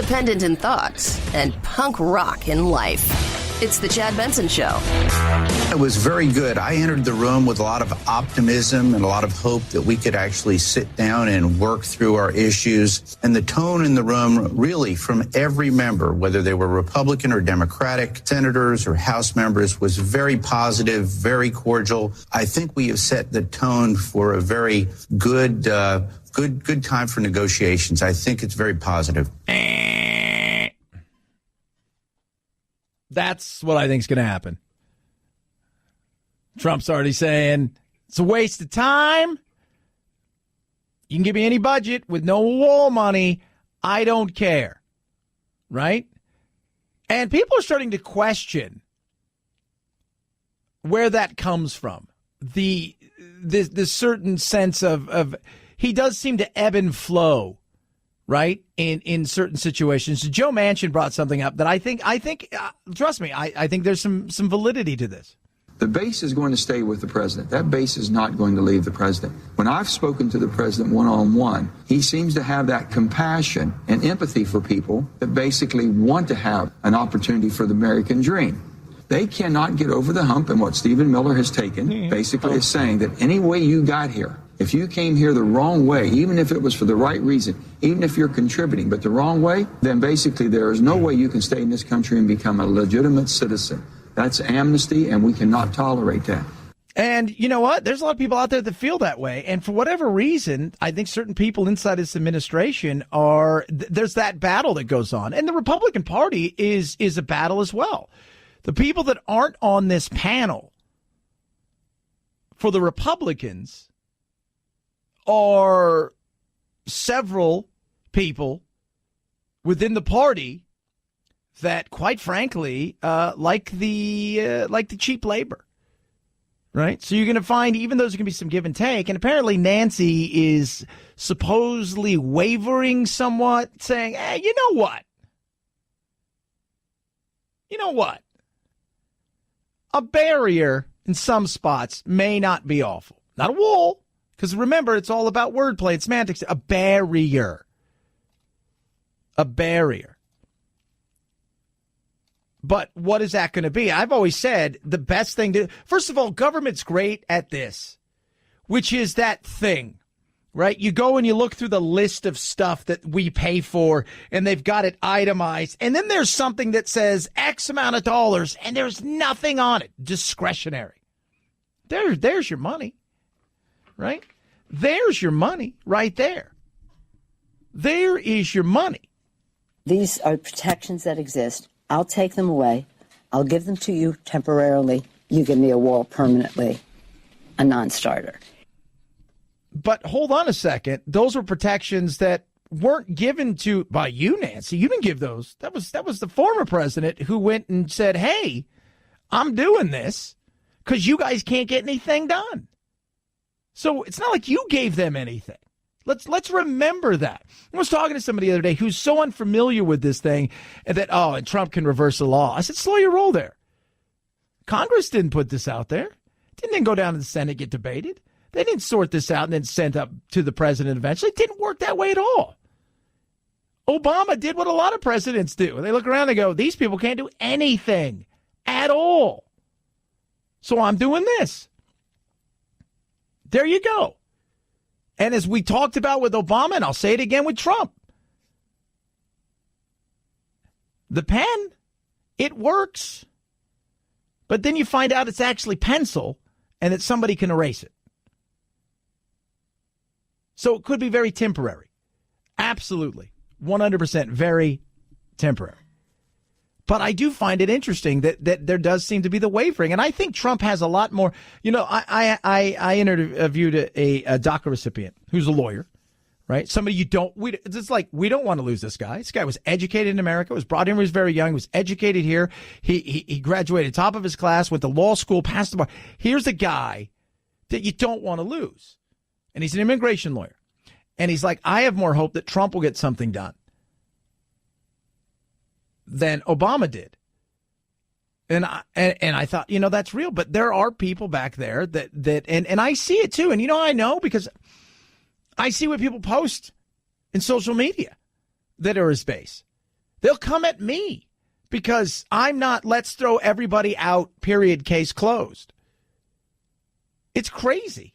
independent in thought and punk rock in life. It's the Chad Benson Show. It was very good. I entered the room with a lot of optimism and a lot of hope that we could actually sit down and work through our issues. And the tone in the room, really, from every member, whether they were Republican or Democratic, senators or House members, was very positive, very cordial. I think we have set the tone for a very good time for negotiations. I think it's very positive. That's what I think is going to happen. Trump's already saying it's a waste of time. You can give me any budget with no wall money. I don't care. Right? And people are starting to question where that comes from. The certain sense of he does seem to ebb and flow, right, in certain situations. Joe Manchin brought something up that I think trust me, I think there's some validity to this. The base is going to stay with the president. That base is not going to leave the president. When I've spoken to the president one-on-one, he seems to have that compassion and empathy for people that basically want to have an opportunity for the American dream. They cannot get over the hump, and what Stephen Miller has taken basically is saying that any way you got here, if you came here the wrong way, even if it was for the right reason, even if you're contributing, but the wrong way, then basically there is no way you can stay in this country and become a legitimate citizen. That's amnesty, and we cannot tolerate that. And you know what? There's a lot of people out there that feel that way. And for whatever reason, I think certain people inside this administration there's that battle that goes on. And the Republican Party is a battle as well. The people that aren't on this panel for the Republicans are several people within the party that, quite frankly, like the cheap labor, right? So you're going to find even those are going to be some give and take. And apparently Nancy is supposedly wavering somewhat, saying, hey, you know what? You know what? A barrier in some spots may not be awful. Not a wall, because remember, it's all about wordplay and semantics. A barrier. A barrier. But what is that going to be? I've always said the best thing to... First of all, government's great at this, which is that thing, right? You go and you look through the list of stuff that we pay for, and they've got it itemized. And then there's something that says X amount of dollars, and there's nothing on it. Discretionary. There's your money, right? There's your money right there. There is your money. These are protections that exist. I'll take them away. I'll give them to you temporarily. You give me a wall permanently, a non-starter. But hold on a second. Those were protections that weren't given by you, Nancy. You didn't give those. That was the former president who went and said, hey, I'm doing this because you guys can't get anything done. So it's not like you gave them anything. Let's remember that. I was talking to somebody the other day who's so unfamiliar with this thing and that, and Trump can reverse the law. I said, slow your roll there. Congress didn't put this out there. It didn't then go down to the Senate, get debated. They didn't sort this out and then send up to the president eventually. It didn't work that way at all. Obama did what a lot of presidents do. They look around and go, these people can't do anything at all. So I'm doing this. There you go. And as we talked about with Obama, and I'll say it again with Trump, the pen, it works. But then you find out it's actually pencil and that somebody can erase it. So it could be very temporary. Absolutely. 100% very temporary. But I do find it interesting that there does seem to be the wavering. And I think Trump has a lot more. You know, I interviewed a DACA recipient who's a lawyer, right? Somebody it's like, we don't want to lose this guy. This guy was educated in America, was brought in when he was very young, was educated here. He graduated top of his class, went to law school, passed the bar. Here's a guy that you don't want to lose. And he's an immigration lawyer. And he's like, I have more hope that Trump will get something done than Obama did. And I thought, that's real. But there are people back there and I see it too. And I know because I see what people post in social media that are his base. They'll come at me because I'm not let's throw everybody out, period, case closed. It's crazy.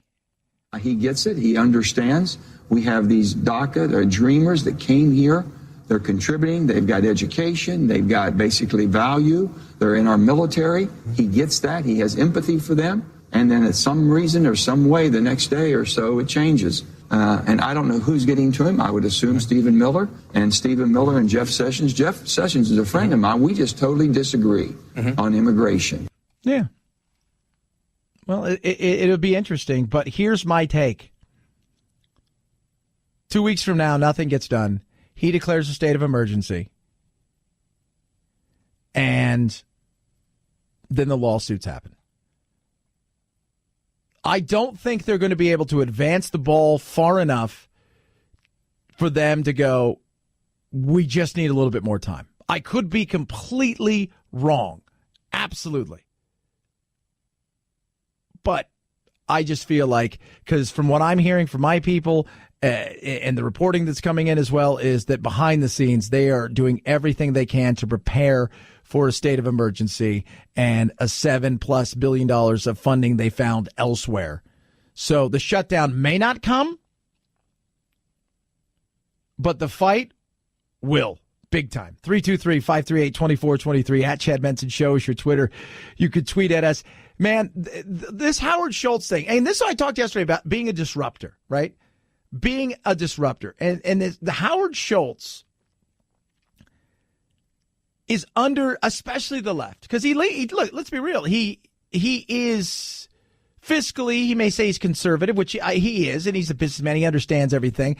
He gets it. He understands. We have these DACA, they're dreamers that came here. They're contributing. They've got education. They've got basically value. They're in our military. He gets that. He has empathy for them. And then at some reason or some way the next day or so it changes. And I don't know who's getting to him. I would assume Stephen Miller and Jeff Sessions. Jeff Sessions is a friend of mine. We just totally disagree on immigration. Yeah. Well, it'll be interesting, but here's my take. 2 weeks from now, nothing gets done. He declares a state of emergency. And then the lawsuits happen. I don't think they're going to be able to advance the ball far enough for them to go, we just need a little bit more time. I could be completely wrong. Absolutely. But I just feel like, because from what I'm hearing from my people and the reporting that's coming in as well, is that behind the scenes, they are doing everything they can to prepare for a state of emergency and a $7+ billion of funding they found elsewhere. So the shutdown may not come, but the fight will. Big time. 323-538-2423 at Chad Benson Show is your Twitter. You could tweet at us. Man, this Howard Schultz thing, and this I talked yesterday about being a disruptor, right? Being a disruptor. And the Howard Schultz is under, especially the left, because he look, let's be real, he is fiscally, he may say he's conservative, which he is, and he's a businessman. He understands everything.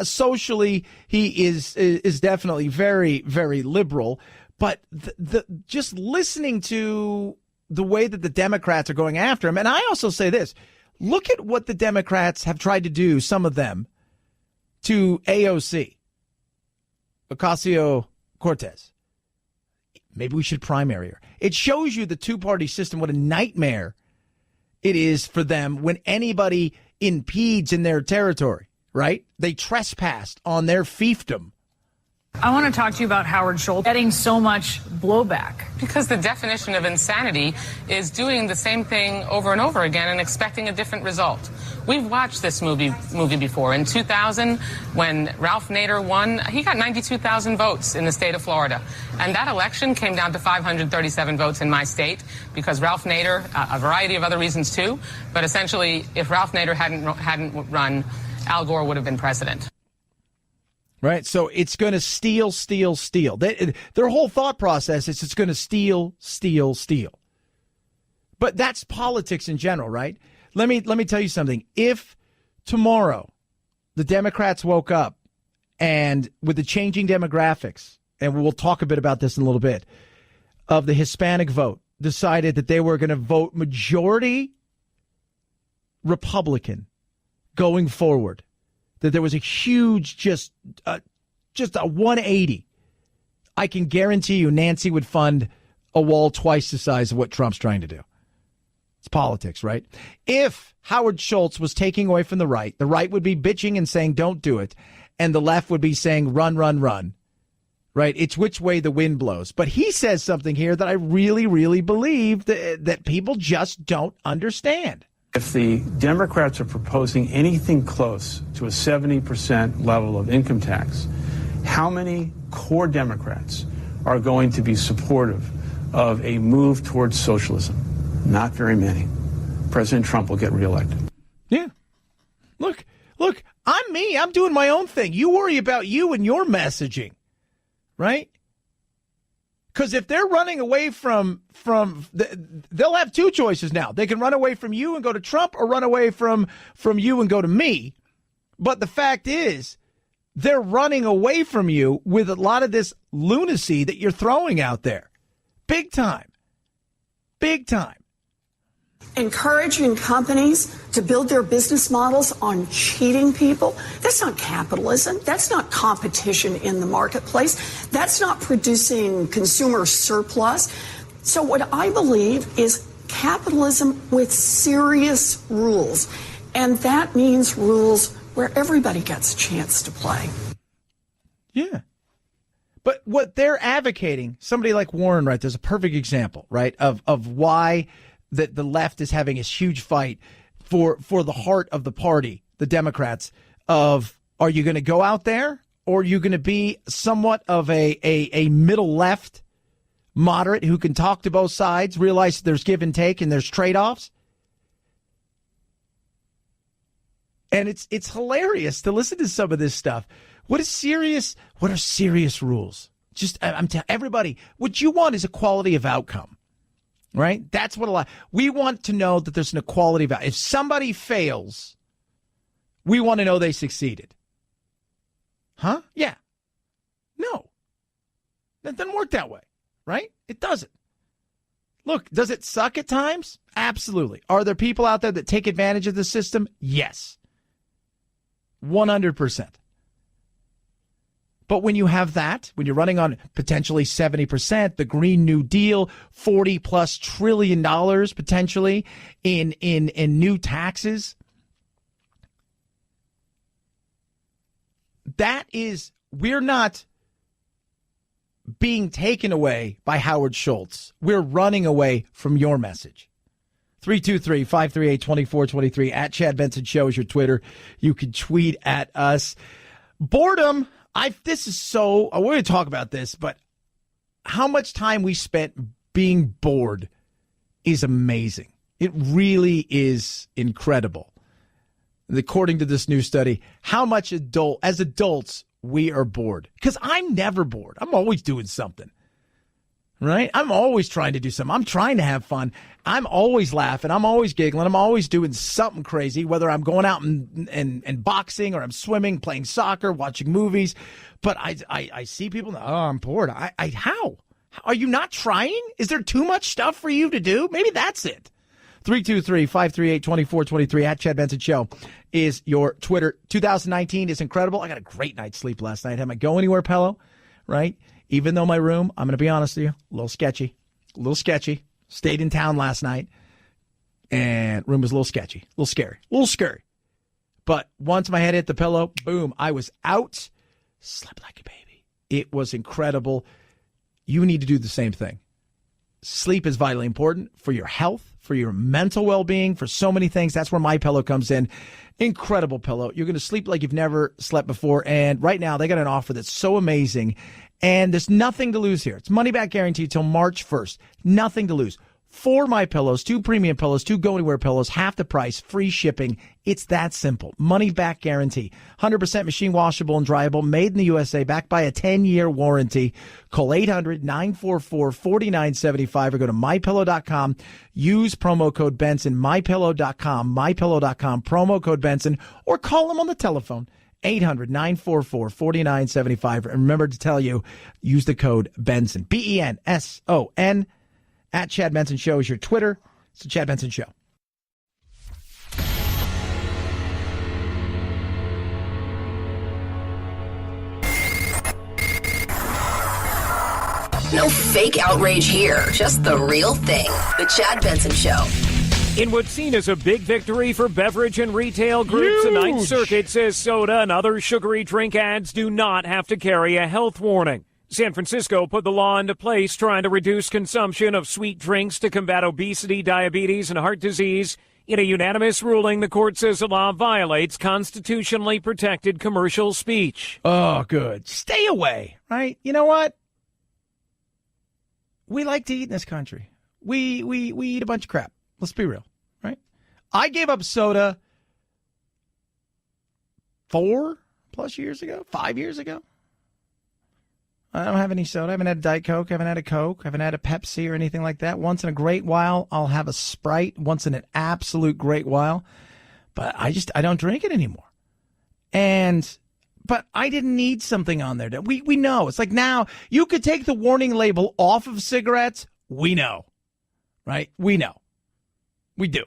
Socially, he is definitely very, very liberal. But the just listening to the way that the Democrats are going after him, and I also say this: look at what the Democrats have tried to do, some of them, to AOC, Ocasio-Cortez. Maybe we should primary her. It shows you the two-party system, what a nightmare it is for them when anybody impedes in their territory, right? They trespassed on their fiefdom. I want to talk to you about Howard Schultz getting so much blowback. Because the definition of insanity is doing the same thing over and over again and expecting a different result. We've watched this movie before. In 2000, when Ralph Nader won, he got 92,000 votes in the state of Florida. And that election came down to 537 votes in my state because Ralph Nader, a variety of other reasons too, but essentially if Ralph Nader hadn't run, Al Gore would have been president. Right, so it's going to steal. Their whole thought process is it's going to steal. But that's politics in general, right? Let me tell you something. If tomorrow the Democrats woke up and with the changing demographics, and we'll talk a bit about this in a little bit, of the Hispanic vote, decided that they were going to vote majority Republican going forward, that there was a huge just a 180, I can guarantee you Nancy would fund a wall twice the size of what Trump's trying to do. It's politics, right? If Howard Schultz was taking away from the right would be bitching and saying, don't do it. And the left would be saying, run, right? It's which way the wind blows. But he says something here that I really, really believe that people just don't understand. If the Democrats are proposing anything close to a 70% level of income tax, how many core Democrats are going to be supportive of a move towards socialism? Not very many. President Trump will get reelected. Yeah. Look, I'm me. I'm doing my own thing. You worry about you and your messaging, right? Because if they're running away from they'll have two choices now. They can run away from you and go to Trump, or run away from you and go to me. But the fact is, they're running away from you with a lot of this lunacy that you're throwing out there. Big time. Encouraging companies to build their business models on cheating people, that's not capitalism. That's not competition in the marketplace. That's not producing consumer surplus. So what I believe is capitalism with serious rules. And that means rules where everybody gets a chance to play. Yeah. But what they're advocating, somebody like Warren, right, there's a perfect example, right, of why the left is having this huge fight for the heart of the party, the Democrats, of are you going to go out there or are you going to be somewhat of a middle left moderate who can talk to both sides, realize there's give and take and there's trade-offs? And it's hilarious to listen to some of this stuff. What are serious rules? Just I'm telling everybody, what you want is equality of outcome, right? That's what we want to know, that there's an equality of outcome. If somebody fails, we want to know they succeeded. Huh? Yeah. No. That doesn't work that way, right? It doesn't. Look, does it suck at times? Absolutely. Are there people out there that take advantage of the system? Yes. 100%. But when you have that, when you're running on potentially 70%, the Green New Deal, $40+ trillion potentially in new taxes, we're not being taken away by Howard Schultz. We're running away from your message. 323-538-2423 at Chad Benson Show is your Twitter. You can tweet at us. Boredom. We're going to talk about this, but how much time we spent being bored is amazing. It really is incredible. According to this new study, how much as adults we are bored. Because I'm never bored. I'm always doing something. Right? I'm always trying to do something. I'm trying to have fun. I'm always laughing. I'm always giggling. I'm always doing something crazy, whether I'm going out and boxing or I'm swimming, playing soccer, watching movies. But I see people, I'm bored. How? Are you not trying? Is there too much stuff for you to do? Maybe that's it. 323-538-2423 at Chad Benson Show is your Twitter. 2019 is incredible. I got a great night's sleep last night. Had my go anywhere pillow, right? Even though my room, I'm going to be honest with you, a little sketchy. Stayed in town last night, and room was a little sketchy, a little scary. But once my head hit the pillow, boom, I was out, slept like a baby. It was incredible. You need to do the same thing. Sleep is vitally important for your health, for your mental well-being, for so many things. That's where MyPillow comes in. Incredible pillow. You're going to sleep like you've never slept before. And right now, they got an offer that's so amazing. And there's nothing to lose here. It's money back guarantee till March 1st. Nothing to lose. 4 MyPillows, 2 premium pillows, 2 go anywhere pillows, half the price, free shipping. It's that simple. Money back guarantee. 100% machine washable and dryable, made in the USA, backed by a 10-year warranty. Call 800-944-4975 or go to mypillow.com. Use promo code Benson, mypillow.com, promo code Benson, or call them on the telephone. 800-944-4975. And remember to tell you, use the code Benson, BENSON. At Chad Benson Show is your Twitter. It's the Chad Benson Show. No fake outrage here, just the real thing. The Chad Benson Show. In what's seen as a big victory for beverage and retail groups, the Ninth Circuit says soda and other sugary drink ads do not have to carry a health warning. San Francisco put the law into place trying to reduce consumption of sweet drinks to combat obesity, diabetes, and heart disease. In a unanimous ruling, the court says the law violates constitutionally protected commercial speech. Oh, good. Stay away, right? You know what? We like to eat in this country. We eat a bunch of crap. Let's be real, right? I gave up soda 4+ years ago, 5 years ago. I don't have any soda. I haven't had a Diet Coke. I haven't had a Coke. I haven't had a Pepsi or anything like that. Once in a great while, I'll have a Sprite. Once in an absolute great while. But I don't drink it anymore. But I didn't need something on there. We know. It's like now you could take the warning label off of cigarettes. We know. Right? We know. We do.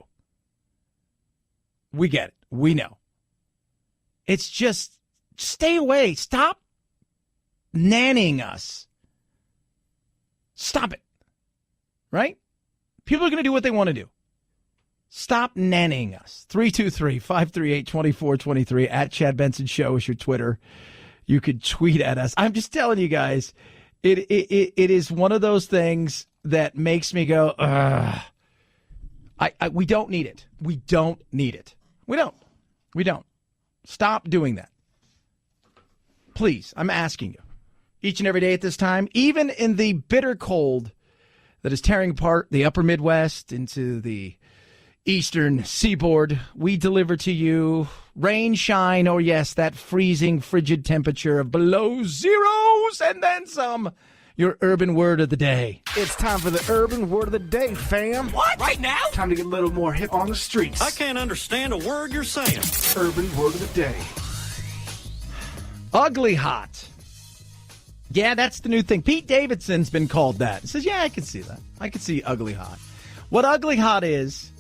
We get it. We know. It's just stay away. Stop nannying us. Stop it. Right? People are going to do what they want to do. Stop nannying us. 323-538-2423 at Chad Benson Show is your Twitter. you could tweet at us. I'm just telling you guys, it is one of those things that makes me go, ugh. We don't need it. We don't need it. We don't. Stop doing that. Please, I'm asking you. Each and every day at this time, even in the bitter cold that is tearing apart the upper Midwest into the eastern seaboard, we deliver to you rain, shine, or yes, that freezing, frigid temperature of below zeros and then some. Your urban word of the day. It's time for the urban word of the day, fam. What? Right now? Time to get a little more hip on the streets. I can't understand a word you're saying. Urban word of the day. Ugly hot. Yeah, that's the new thing. Pete Davidson's been called that. He says, yeah, I can see that. I can see ugly hot. What ugly hot is,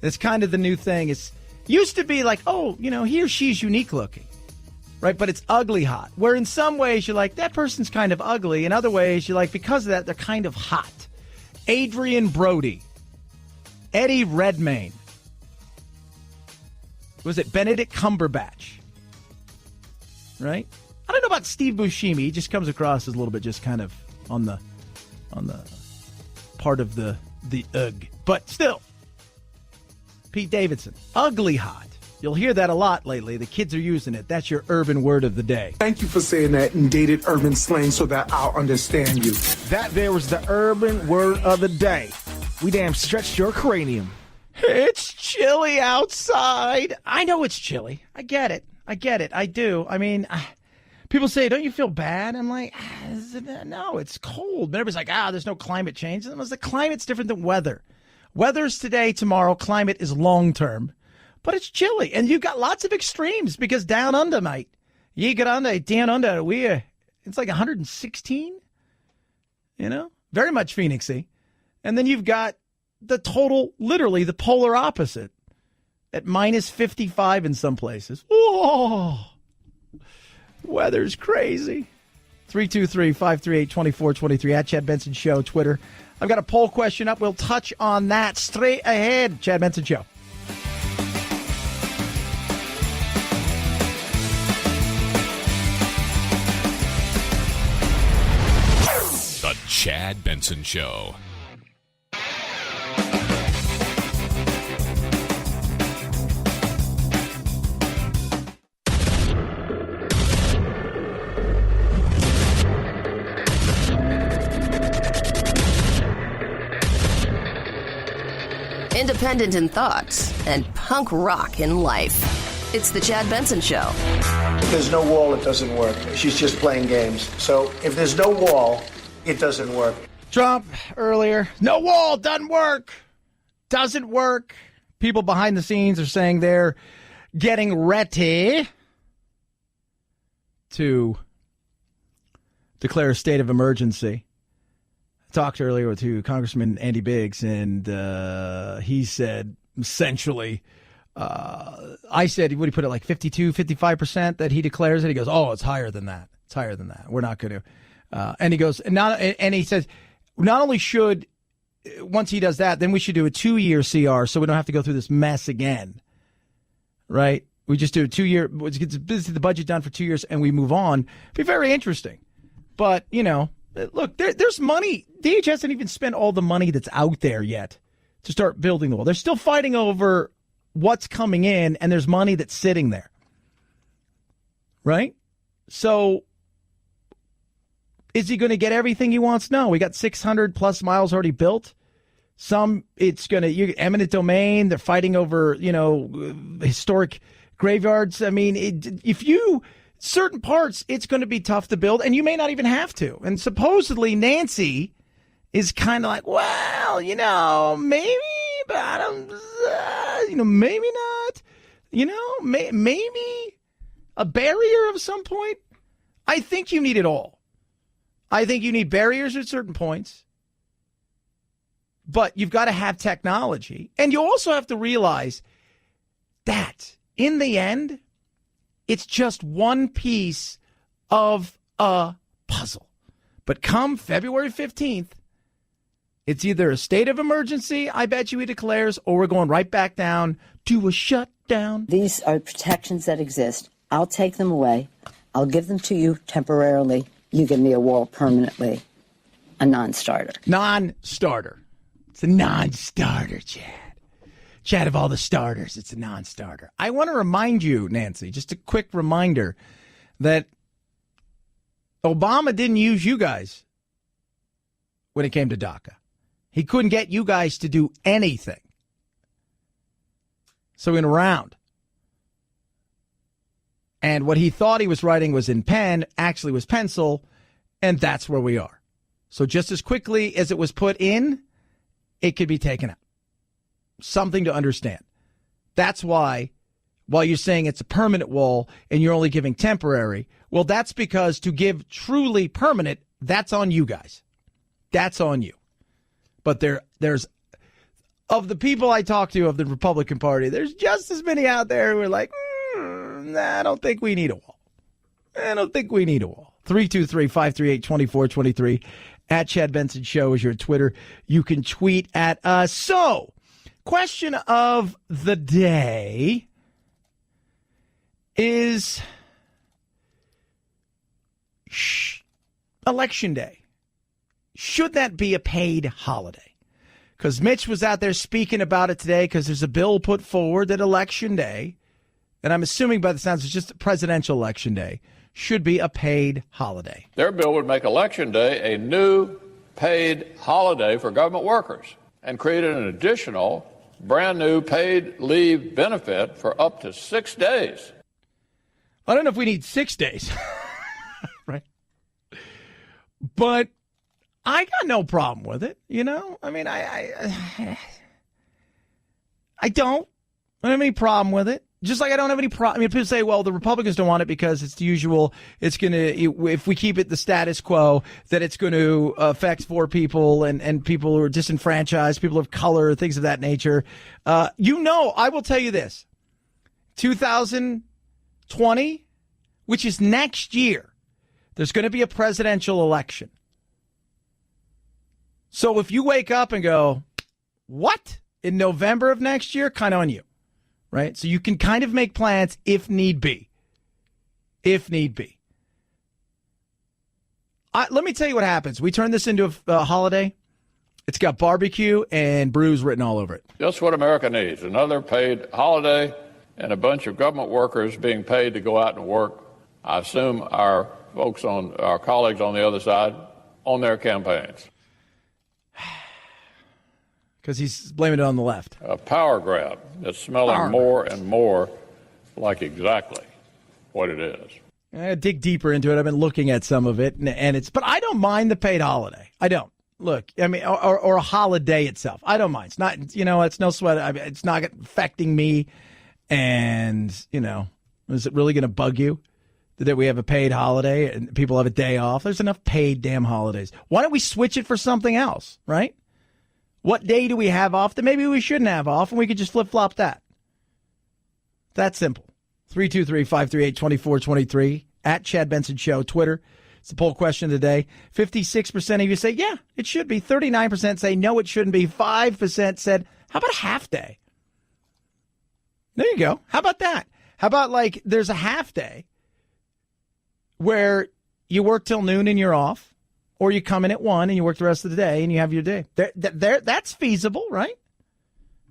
it's kind of the new thing. It's used to be like, oh, he or she's unique looking. Right, but it's ugly hot, where in some ways you're like, that person's kind of ugly. In other ways, you're like, because of that, they're kind of hot. Adrian Brody. Eddie Redmayne. Was it Benedict Cumberbatch? Right? I don't know about Steve Buscemi. He just comes across as a little bit just kind of on the part of the ugh. But still, Pete Davidson. Ugly hot. You'll hear that a lot lately. The kids are using it. That's your urban word of the day. Thank you for saying that in dated urban slang so that I'll understand you. That there was the urban word of the day. We damn stretched your cranium. It's chilly outside. I know it's chilly. I get it. I do. I mean, people say, don't you feel bad? I'm like, no, it's cold. But everybody's like, there's no climate change. And the climate's different than weather. Weather's today, tomorrow. Climate is long term. But it's chilly, and you've got lots of extremes because down under, mate, down under, it's like 116, very much Phoenixy. And then you've got literally the polar opposite at minus 55 in some places. Whoa, weather's crazy. 323-538-2423 at Chad Benson Show, Twitter. I've got a poll question up. We'll touch on that straight ahead. Chad Benson Show. The Chad Benson Show. Independent in thoughts and punk rock in life. It's the Chad Benson Show. If there's no wall, it doesn't work. She's just playing games. So if there's no wall, it doesn't work. Trump earlier, no wall, doesn't work. Doesn't work. People behind the scenes are saying they're getting ready to declare a state of emergency. I talked earlier to Congressman Andy Biggs, and he said essentially, I said, what he put it like 52, 55% that he declares it. He goes, oh, it's higher than that. It's higher than that. We're not going to. And he goes, and he says, not only should, once he does that, then we should do a 2-year CR so we don't have to go through this mess again. Right? We just do a 2-year, get the budget done for 2 years and we move on. It'd be very interesting. But, look, there's money. DH hasn't even spent all the money that's out there yet to start building the wall. They're still fighting over what's coming in, and there's money that's sitting there. Right? So is he going to get everything he wants? No. We got 600 plus miles already built. Some, it's going to, eminent domain. They're fighting over, historic graveyards. I mean, certain parts, it's going to be tough to build, and you may not even have to. And supposedly Nancy is kind of like, well, maybe, but I don't, maybe not. Maybe a barrier of some point. I think you need it all. I think you need barriers at certain points, but you've got to have technology. And you also have to realize that in the end, it's just one piece of a puzzle. But come February 15th, it's either a state of emergency, I bet you he declares, or we're going right back down to a shutdown. These are protections that exist. I'll take them away. I'll give them to you temporarily. You give me a wall permanently. A non-starter. Non-starter. It's a non-starter, Chad. Chad, of all the starters, it's a non-starter. I want to remind you, Nancy, just a quick reminder that Obama didn't use you guys when it came to DACA. He couldn't get you guys to do anything. So he went around. And what he thought he was writing was in pen, actually was pencil, and that's where we are. So just as quickly as it was put in, it could be taken out. Something to understand. That's why, while you're saying it's a permanent wall and you're only giving temporary, well, that's because to give truly permanent, that's on you guys. That's on you. But there's, of the people I talk to of the Republican Party, there's just as many out there who are like, nah, I don't think we need a wall. I don't think we need a wall. 323-538-2423. At Chad Benson Show is your Twitter. You can tweet at us. So, question of the day is Election Day. Should that be a paid holiday? Because Mitch was out there speaking about it today because there's a bill put forward that Election Day, and I'm assuming by the sounds it's just a presidential Election Day, should be a paid holiday. Their bill would make Election Day a new paid holiday for government workers and create an additional brand new paid leave benefit for up to 6 days. I don't know if we need 6 days, right? But I got no problem with it, you know? I mean, I don't have any problem with it. Just like I don't have any problem. I mean, people say, well, the Republicans don't want it because it's the usual. It's going to, if we keep it the status quo, that it's going to affect poor people and people who are disenfranchised, people of color, things of that nature. I will tell you this. 2020, which is next year, there's going to be a presidential election. So if you wake up and go, what? In November of next year, kind of on you. Right? So you can kind of make plans if need be. If need be. Let me tell you what happens. We turn this into a holiday. It's got barbecue and brews written all over it. Just what America needs. Another paid holiday and a bunch of government workers being paid to go out and work. I assume our colleagues on the other side, on their campaigns. Because he's blaming it on the left. A power grab that's smelling more and more like exactly what it is. I dig deeper into it. I've been looking at some of it, but I don't mind the paid holiday. I don't. Look, I mean, or a holiday itself. I don't mind. It's not, it's no sweat. I mean, it's not affecting me. And, is it really going to bug you that we have a paid holiday and people have a day off? There's enough paid damn holidays. Why don't we switch it for something else, right? What day do we have off that maybe we shouldn't have off, and we could just flip-flop that? That's simple. 323-538-2423, at Chad Benson Show, Twitter. It's the poll question today. 56% of you say, yeah, it should be. 39% say, no, it shouldn't be. 5% said, how about a half day? There you go. How about that? How about, there's a half day where you work till noon and you're off? Or you come in at 1 and you work the rest of the day and you have your day. That's feasible, right?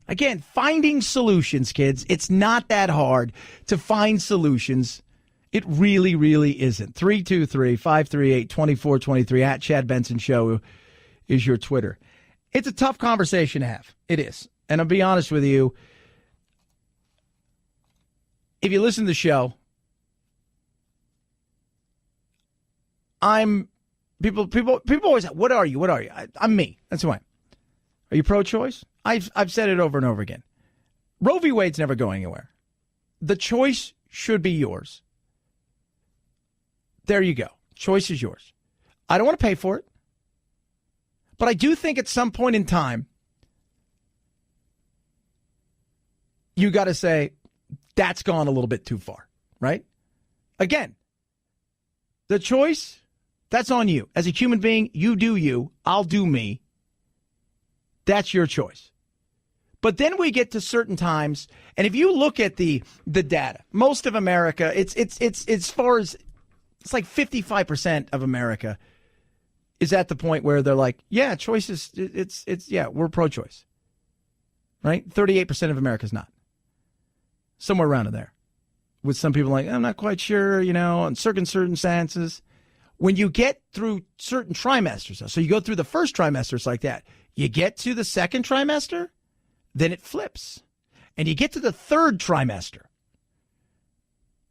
Again, finding solutions, kids. It's not that hard to find solutions. It really, really isn't. 323-538-2423 at Chad Benson Show is your Twitter. It's a tough conversation to have. It is. And I'll be honest with you. If you listen to the show, People always say, what are you? I'm me. That's who I am. Are you pro-choice? I've said it over and over again. Roe v. Wade's never going anywhere. The choice should be yours. There you go. Choice is yours. I don't want to pay for it. But I do think at some point in time, you got to say, that's gone a little bit too far, right? Again, the choice, that's on you. As a human being, you do you. I'll do me. That's your choice. But then we get to certain times, and if you look at the data, most of America, it's as far as It's like 55% of America is at the point where they're like, yeah, choice is, we're pro-choice. Right? 38% of America is not. Somewhere around in there. With some people like, I'm not quite sure, in certain circumstances. When you get through certain trimesters, so you go through the first trimester, it's like that. You get to the second trimester, then it flips. And you get to the third trimester.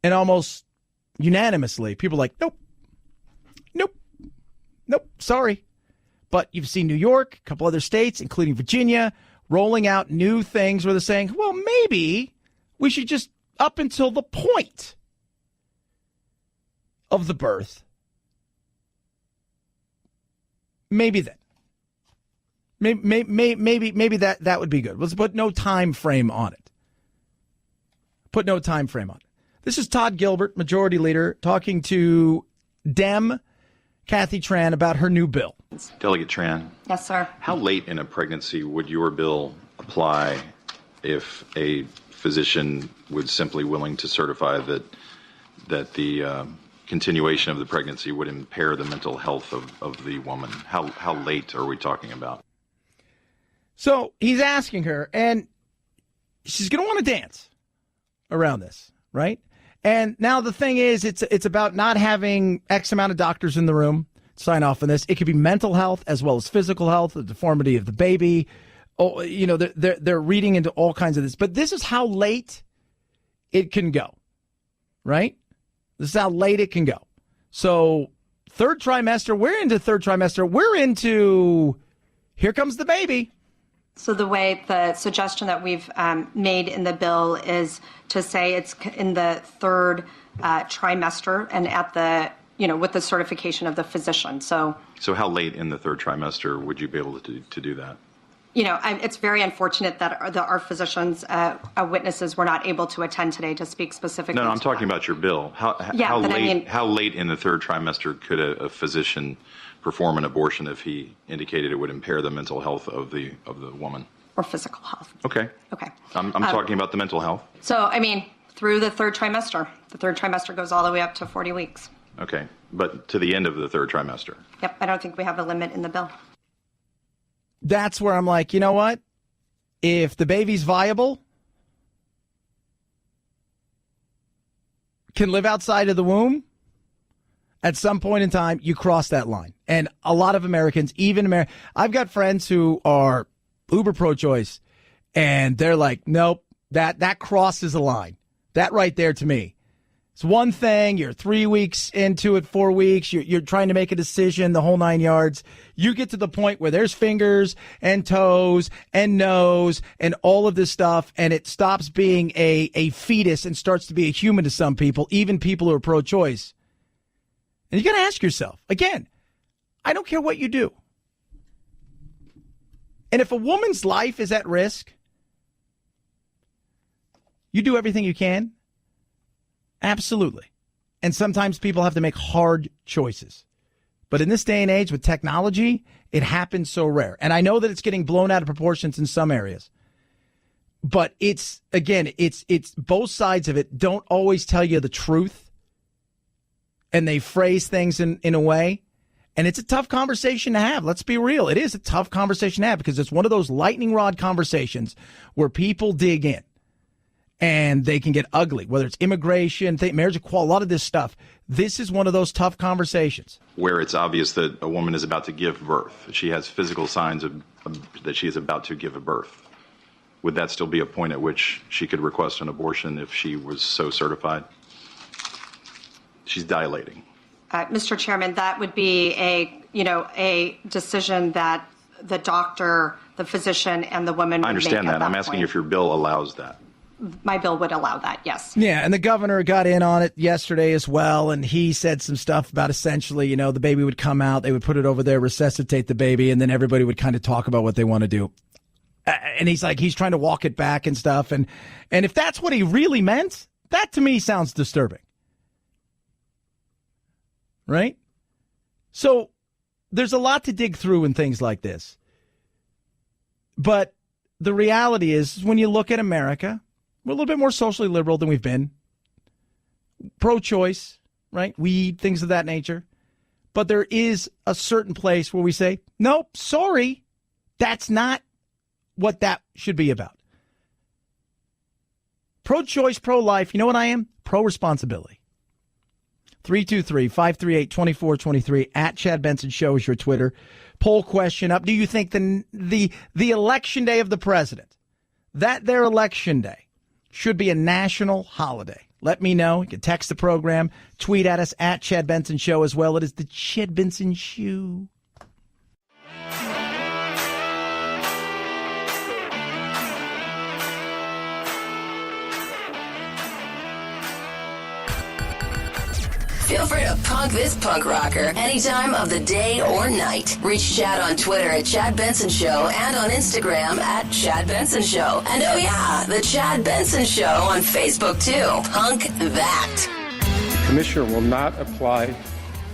And almost unanimously, people are like, nope, sorry. But you've seen New York, a couple other states, including Virginia, rolling out new things where they're saying, well, maybe we should just up until the point of the birth. Maybe then. Maybe that would be good. Let's put no time frame on it. This is Todd Gilbert, Majority Leader, talking to Dem Kathy Tran about her new bill. Delegate Tran. Yes, sir. How late in a pregnancy would your bill apply if a physician was simply willing to certify that the continuation of the pregnancy would impair the mental health of the woman? How late are we talking about? So he's asking her, and she's going to want to dance around this, right? And now the thing is, it's about not having X amount of doctors in the room sign off on this. It could be mental health as well as physical health, the deformity of the baby. Oh, they're reading into all kinds of this. But this is how late it can go, right? This is how late it can go. So third trimester, we're into third trimester. We're into here comes the baby. So the suggestion that we've made in the bill is to say it's in the third trimester and at the, with the certification of the physician. So how late in the third trimester would you be able to do that? It's very unfortunate that our physicians, witnesses, were not able to attend today to speak specifically. No, I'm talking about your bill. How late in the third trimester could a physician perform an abortion if he indicated it would impair the mental health of the woman? Or physical health. Okay. I'm talking about the mental health. So, through the third trimester. The third trimester goes all the way up to 40 weeks. Okay. But to the end of the third trimester. Yep. I don't think we have a limit in the bill. That's where I'm like, you know what? If the baby's viable, can live outside of the womb, at some point in time, you cross that line. And a lot of Americans, I've got friends who are uber pro-choice, and they're like, nope, that crosses a line. That right there to me. It's one thing, you're 3 weeks into it, 4 weeks, you're trying to make a decision, the whole 9 yards. You get to the point where there's fingers and toes and nose and all of this stuff, and it stops being a fetus and starts to be a human to some people, even people who are pro-choice. And you got to ask yourself, again, I don't care what you do. And if a woman's life is at risk, you do everything you can. Absolutely. And sometimes people have to make hard choices. But in this day and age with technology, it happens so rare. And I know that it's getting blown out of proportions in some areas. But it's both sides of it don't always tell you the truth. And they phrase things in a way. And it's a tough conversation to have. Let's be real. It is a tough conversation to have because it's one of those lightning rod conversations where people dig in. And they can get ugly, whether it's immigration, marriage equality, a lot of this stuff. This is one of those tough conversations. Where it's obvious that a woman is about to give birth. She has physical signs that she is about to give a birth. Would that still be a point at which she could request an abortion if she was so certified? She's dilating. Mr. Chairman, that would be a decision that the doctor, the physician, and the woman would make. I understand that. I'm asking if your bill allows that. My bill would allow that, yes. Yeah, and the governor got in on it yesterday as well, and he said some stuff about essentially, the baby would come out, they would put it over there, resuscitate the baby, and then everybody would kind of talk about what they want to do. And he's trying to walk it back and stuff. And if that's what he really meant, that to me sounds disturbing. Right? So there's a lot to dig through in things like this. But the reality is, when you look at America, we're a little bit more socially liberal than we've been. Pro-choice, right? Weed, things of that nature. But there is a certain place where we say, nope, sorry, that's not what that should be about. Pro-choice, pro-life, you know what I am? Pro-responsibility. 323-538-2423 at Chad Benson Show is your Twitter. Poll question up. Do you think the election day of the president, that their election day, should be a national holiday? Let me know. You can text the program, tweet at us at Chad Benson Show as well. It is the Chad Benson Show. Feel free to punk this punk rocker any time of the day or night. Reach Chad on Twitter at Chad Benson Show and on Instagram at Chad Benson Show. And oh yeah, the Chad Benson Show on Facebook too. Punk that. The Commissioner will not apply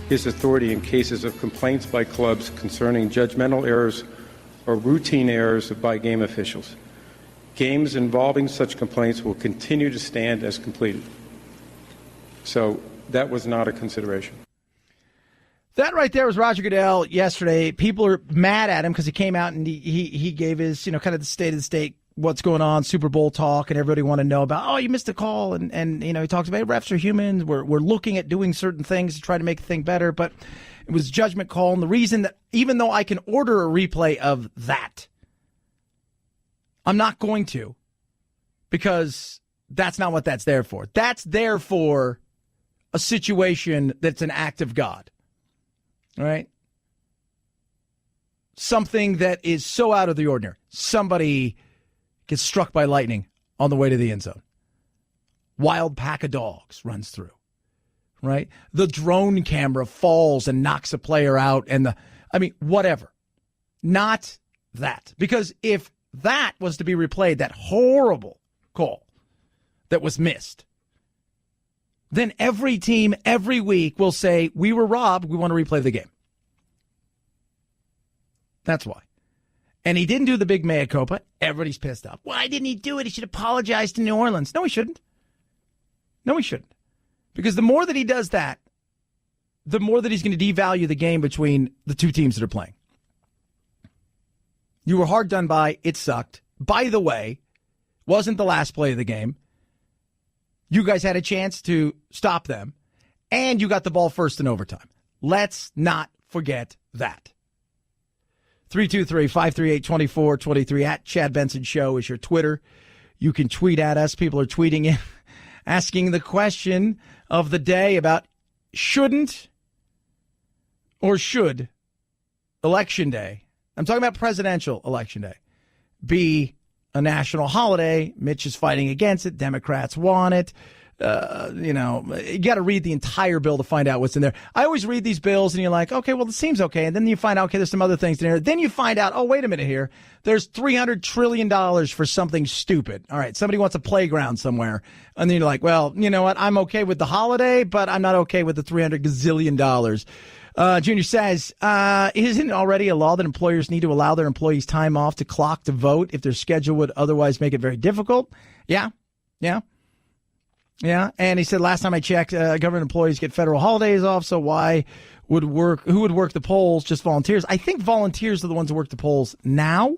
his authority in cases of complaints by clubs concerning judgmental errors or routine errors by game officials. Games involving such complaints will continue to stand as completed. So that was not a consideration. That right there was Roger Goodell yesterday. People are mad at him because he came out and he gave his, kind of the state of the state, what's going on, Super Bowl talk, and everybody wanted to know about, you missed a call. And he talks about refs are humans. We're looking at doing certain things to try to make the thing better. But it was a judgment call. And the reason that even though I can order a replay of that, I'm not going to, because that's not what that's there for. That's there for a situation that's an act of God, all right? Something that is so out of the ordinary. Somebody gets struck by lightning on the way to the end zone. Wild pack of dogs runs through, right? The drone camera falls and knocks a player out, and whatever. Not that. Because if that was to be replayed, that horrible call that was missed, then every team every week will say, we were robbed, we want to replay the game. That's why. And he didn't do the big mea culpa. Everybody's pissed off. Why didn't he do it? He should apologize to New Orleans. No, he shouldn't. No, he shouldn't. Because the more that he does that, the more that he's going to devalue the game between the two teams that are playing. You were hard done by. It sucked. By the way, wasn't the last play of the game. You guys had a chance to stop them, and you got the ball first in overtime. Let's not forget that. 323-538-2423 at Chad Benson Show is your Twitter. You can tweet at us. People are tweeting in, asking the question of the day about shouldn't or should Election Day, I'm talking about presidential Election Day, be a national holiday. Mitch is fighting against it. Democrats want it. You got to read the entire bill to find out what's in there. I always read these bills and you're like, okay, well, it seems okay. And then you find out, okay, there's some other things in there. Then you find out, oh, wait a minute here. There's $300 trillion for something stupid. All right. Somebody wants a playground somewhere. And then you're like, well, you know what? I'm okay with the holiday, but I'm not okay with the $300 gazillion. Junior says, isn't it already a law that employers need to allow their employees time off to clock to vote if their schedule would otherwise make it very difficult? Yeah. And he said, last time I checked, government employees get federal holidays off. So who would work the polls? Just volunteers. I think volunteers are the ones who work the polls now.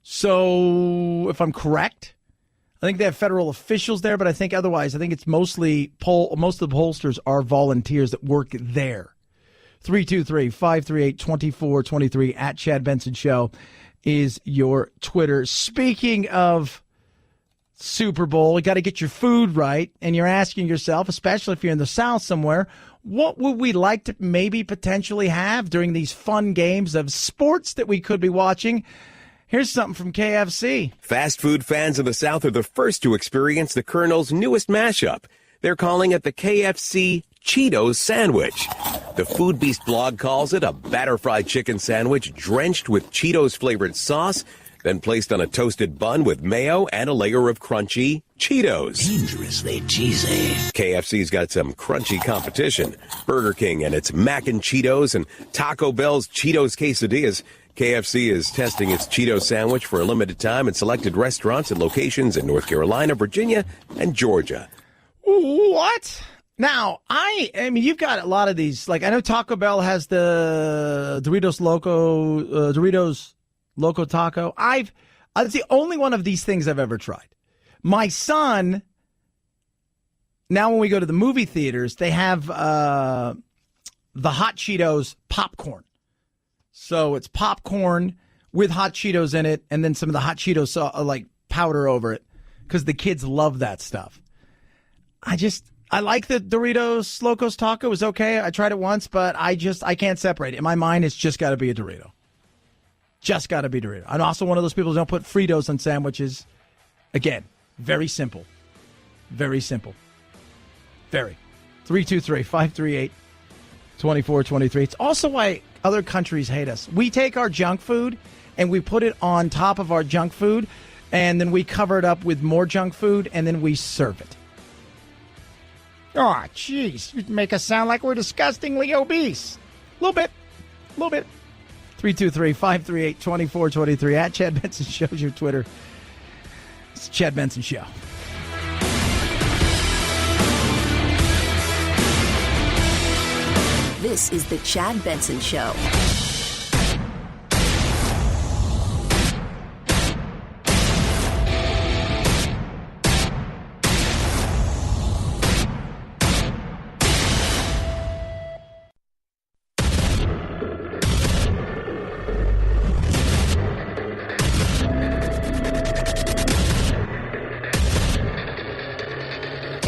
So if I'm correct, I think they have federal officials there, but I think otherwise, I think it's most of the pollsters are volunteers that work there. 323-538-2423 at Chad Benson Show is your Twitter. Speaking of Super Bowl, you got to get your food right, and you're asking yourself, especially if you're in the South somewhere, what would we like to maybe potentially have during these fun games of sports that we could be watching? Here's something from KFC. Fast food fans in the South are the first to experience the Colonel's newest mashup. They're calling it the KFC Cheetos Sandwich. The Food Beast blog calls it a batter-fried chicken sandwich drenched with Cheetos-flavored sauce, then placed on a toasted bun with mayo and a layer of crunchy Cheetos. Dangerously cheesy. KFC's got some crunchy competition. Burger King and its Mac and Cheetos and Taco Bell's Cheetos Quesadillas. KFC is testing its Cheeto sandwich for a limited time at selected restaurants and locations in North Carolina, Virginia, and Georgia. What? Now, I mean, you've got a lot of these. Like, I know Taco Bell has the Doritos Loco Taco. It's the only one of these things I've ever tried. My son, now when we go to the movie theaters, they have the Hot Cheetos popcorn. So it's popcorn with Hot Cheetos in it, and then some of the Hot Cheetos like powder over it, because the kids love that stuff. I like the Doritos Locos Taco. It was okay. I tried it once, but I can't separate it. In my mind, it's just got to be a Dorito. Just got to be Dorito. I'm also one of those people who don't put Fritos on sandwiches. Again, very simple. Very simple. Very. 323-538-2423. It's also why other countries hate us. We take our junk food and we put it on top of our junk food, and then we cover it up with more junk food, and then we serve it. Oh, jeez. You make us sound like we're disgustingly obese. A little bit. 323-538-2423. At Chad Benson Show's your Twitter. It's Chad Benson Show. This is the Chad Benson Show.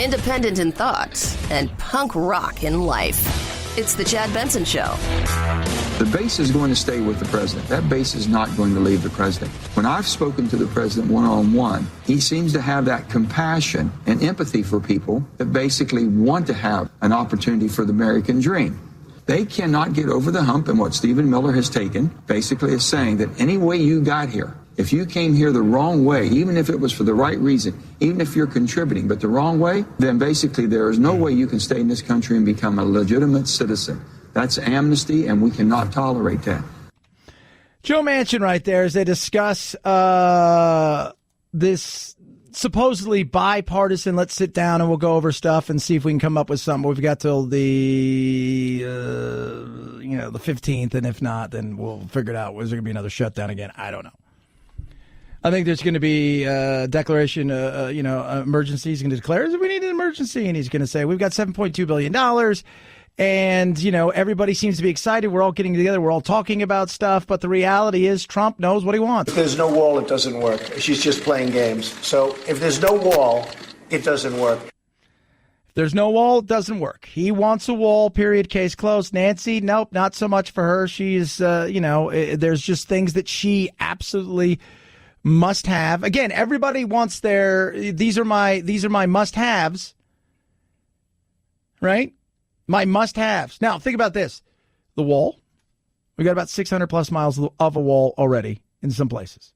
Independent in thought and punk rock in life. It's the Chad Benson Show. The base is going to stay with the president. That base is not going to leave the president. When I've spoken to the president one-on-one, he seems to have that compassion and empathy for people that basically want to have an opportunity for the American dream. They cannot get over the hump, and what Stephen Miller has taken basically is saying that any way you got here, if you came here the wrong way, even if it was for the right reason, even if you're contributing, but the wrong way, then basically there is no way you can stay in this country and become a legitimate citizen. That's amnesty, and we cannot tolerate that. Joe Manchin right there as they discuss this supposedly bipartisan, let's sit down and we'll go over stuff and see if we can come up with something. We've got till the 15th, and if not, then we'll figure it out. Is there going to be another shutdown again? I don't know. I think there's going to be a declaration, emergency. He's going to declare we need an emergency, and he's going to say we've got $7.2 billion, and, everybody seems to be excited. We're all getting together. We're all talking about stuff, but the reality is Trump knows what he wants. If there's no wall, it doesn't work. She's just playing games. So if there's no wall, it doesn't work. If there's no wall, it doesn't work. He wants a wall, period, case closed. Nancy, nope, not so much for her. She's, there's just things that she absolutely must have. Again, everybody wants these are my must-haves, right? My must-haves. Now, think about this. The wall. We got about 600 plus miles of a wall already in some places.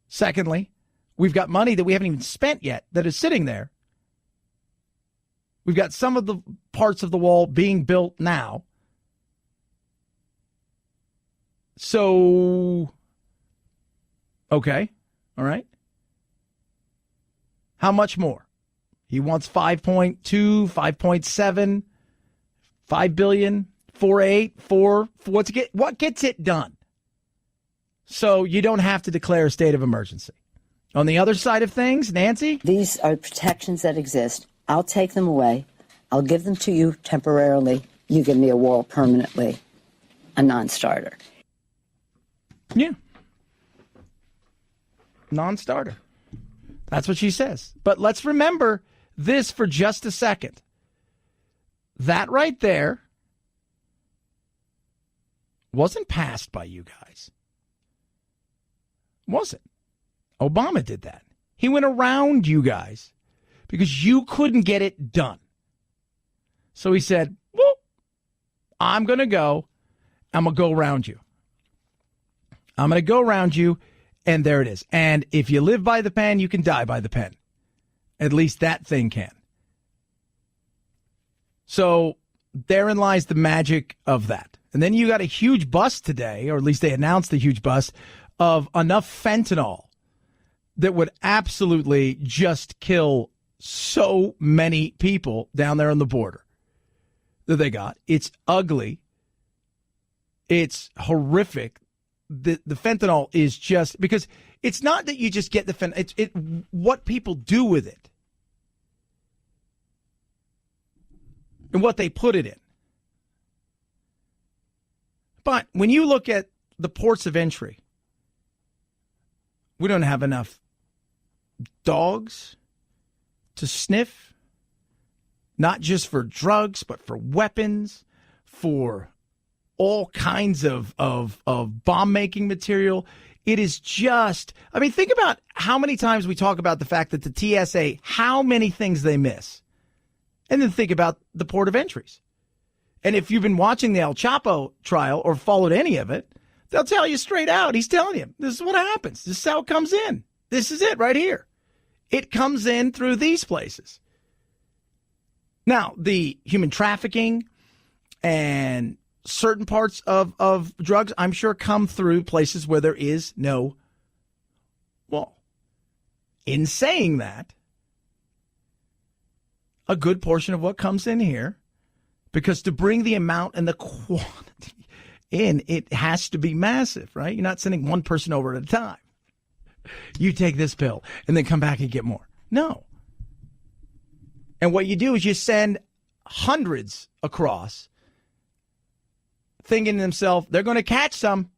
Secondly, we've got money that we haven't even spent yet that is sitting there. We've got some of the parts of the wall being built now. So, okay, all right. How much more? He wants 5.2, 5.7, 5 billion, 4.8, 4. What gets it done? So you don't have to declare a state of emergency. On the other side of things, Nancy? These are protections that exist. I'll take them away. I'll give them to you temporarily. You give me a wall permanently. A non-starter. Yeah. Non-starter. That's what she says. But let's remember this for just a second. That right there wasn't passed by you guys. Wasn't. Obama did that. He went around you guys because you couldn't get it done. So he said, well, I'm going to go around you. I'm going to go around you, and there it is. And if you live by the pen, you can die by the pen. At least that thing can. So therein lies the magic of that. And then you got a huge bust today, or at least they announced the huge bust, of enough fentanyl that would absolutely just kill so many people down there on the border that they got. It's ugly. It's horrific. The fentanyl is just because it's not that you just get the fentanyl. It's what people do with it and what they put it in. But when you look at the ports of entry, we don't have enough dogs to sniff, not just for drugs, but for weapons, for all kinds of bomb-making material. It is just, I mean, think about how many times we talk about the fact that the TSA, how many things they miss. And then think about the port of entries. And if you've been watching the El Chapo trial or followed any of it, they'll tell you straight out. He's telling you, this is what happens. This is how it comes in. This is it right here. It comes in through these places. Now, the human trafficking and certain parts of drugs, I'm sure, come through places where there is no wall. In saying that, a good portion of what comes in here, because to bring the amount and the quantity in, it has to be massive, right? You're not sending one person over at a time. You take this pill and then come back and get more. No. And what you do is you send hundreds across, thinking to themselves, they're going to catch some.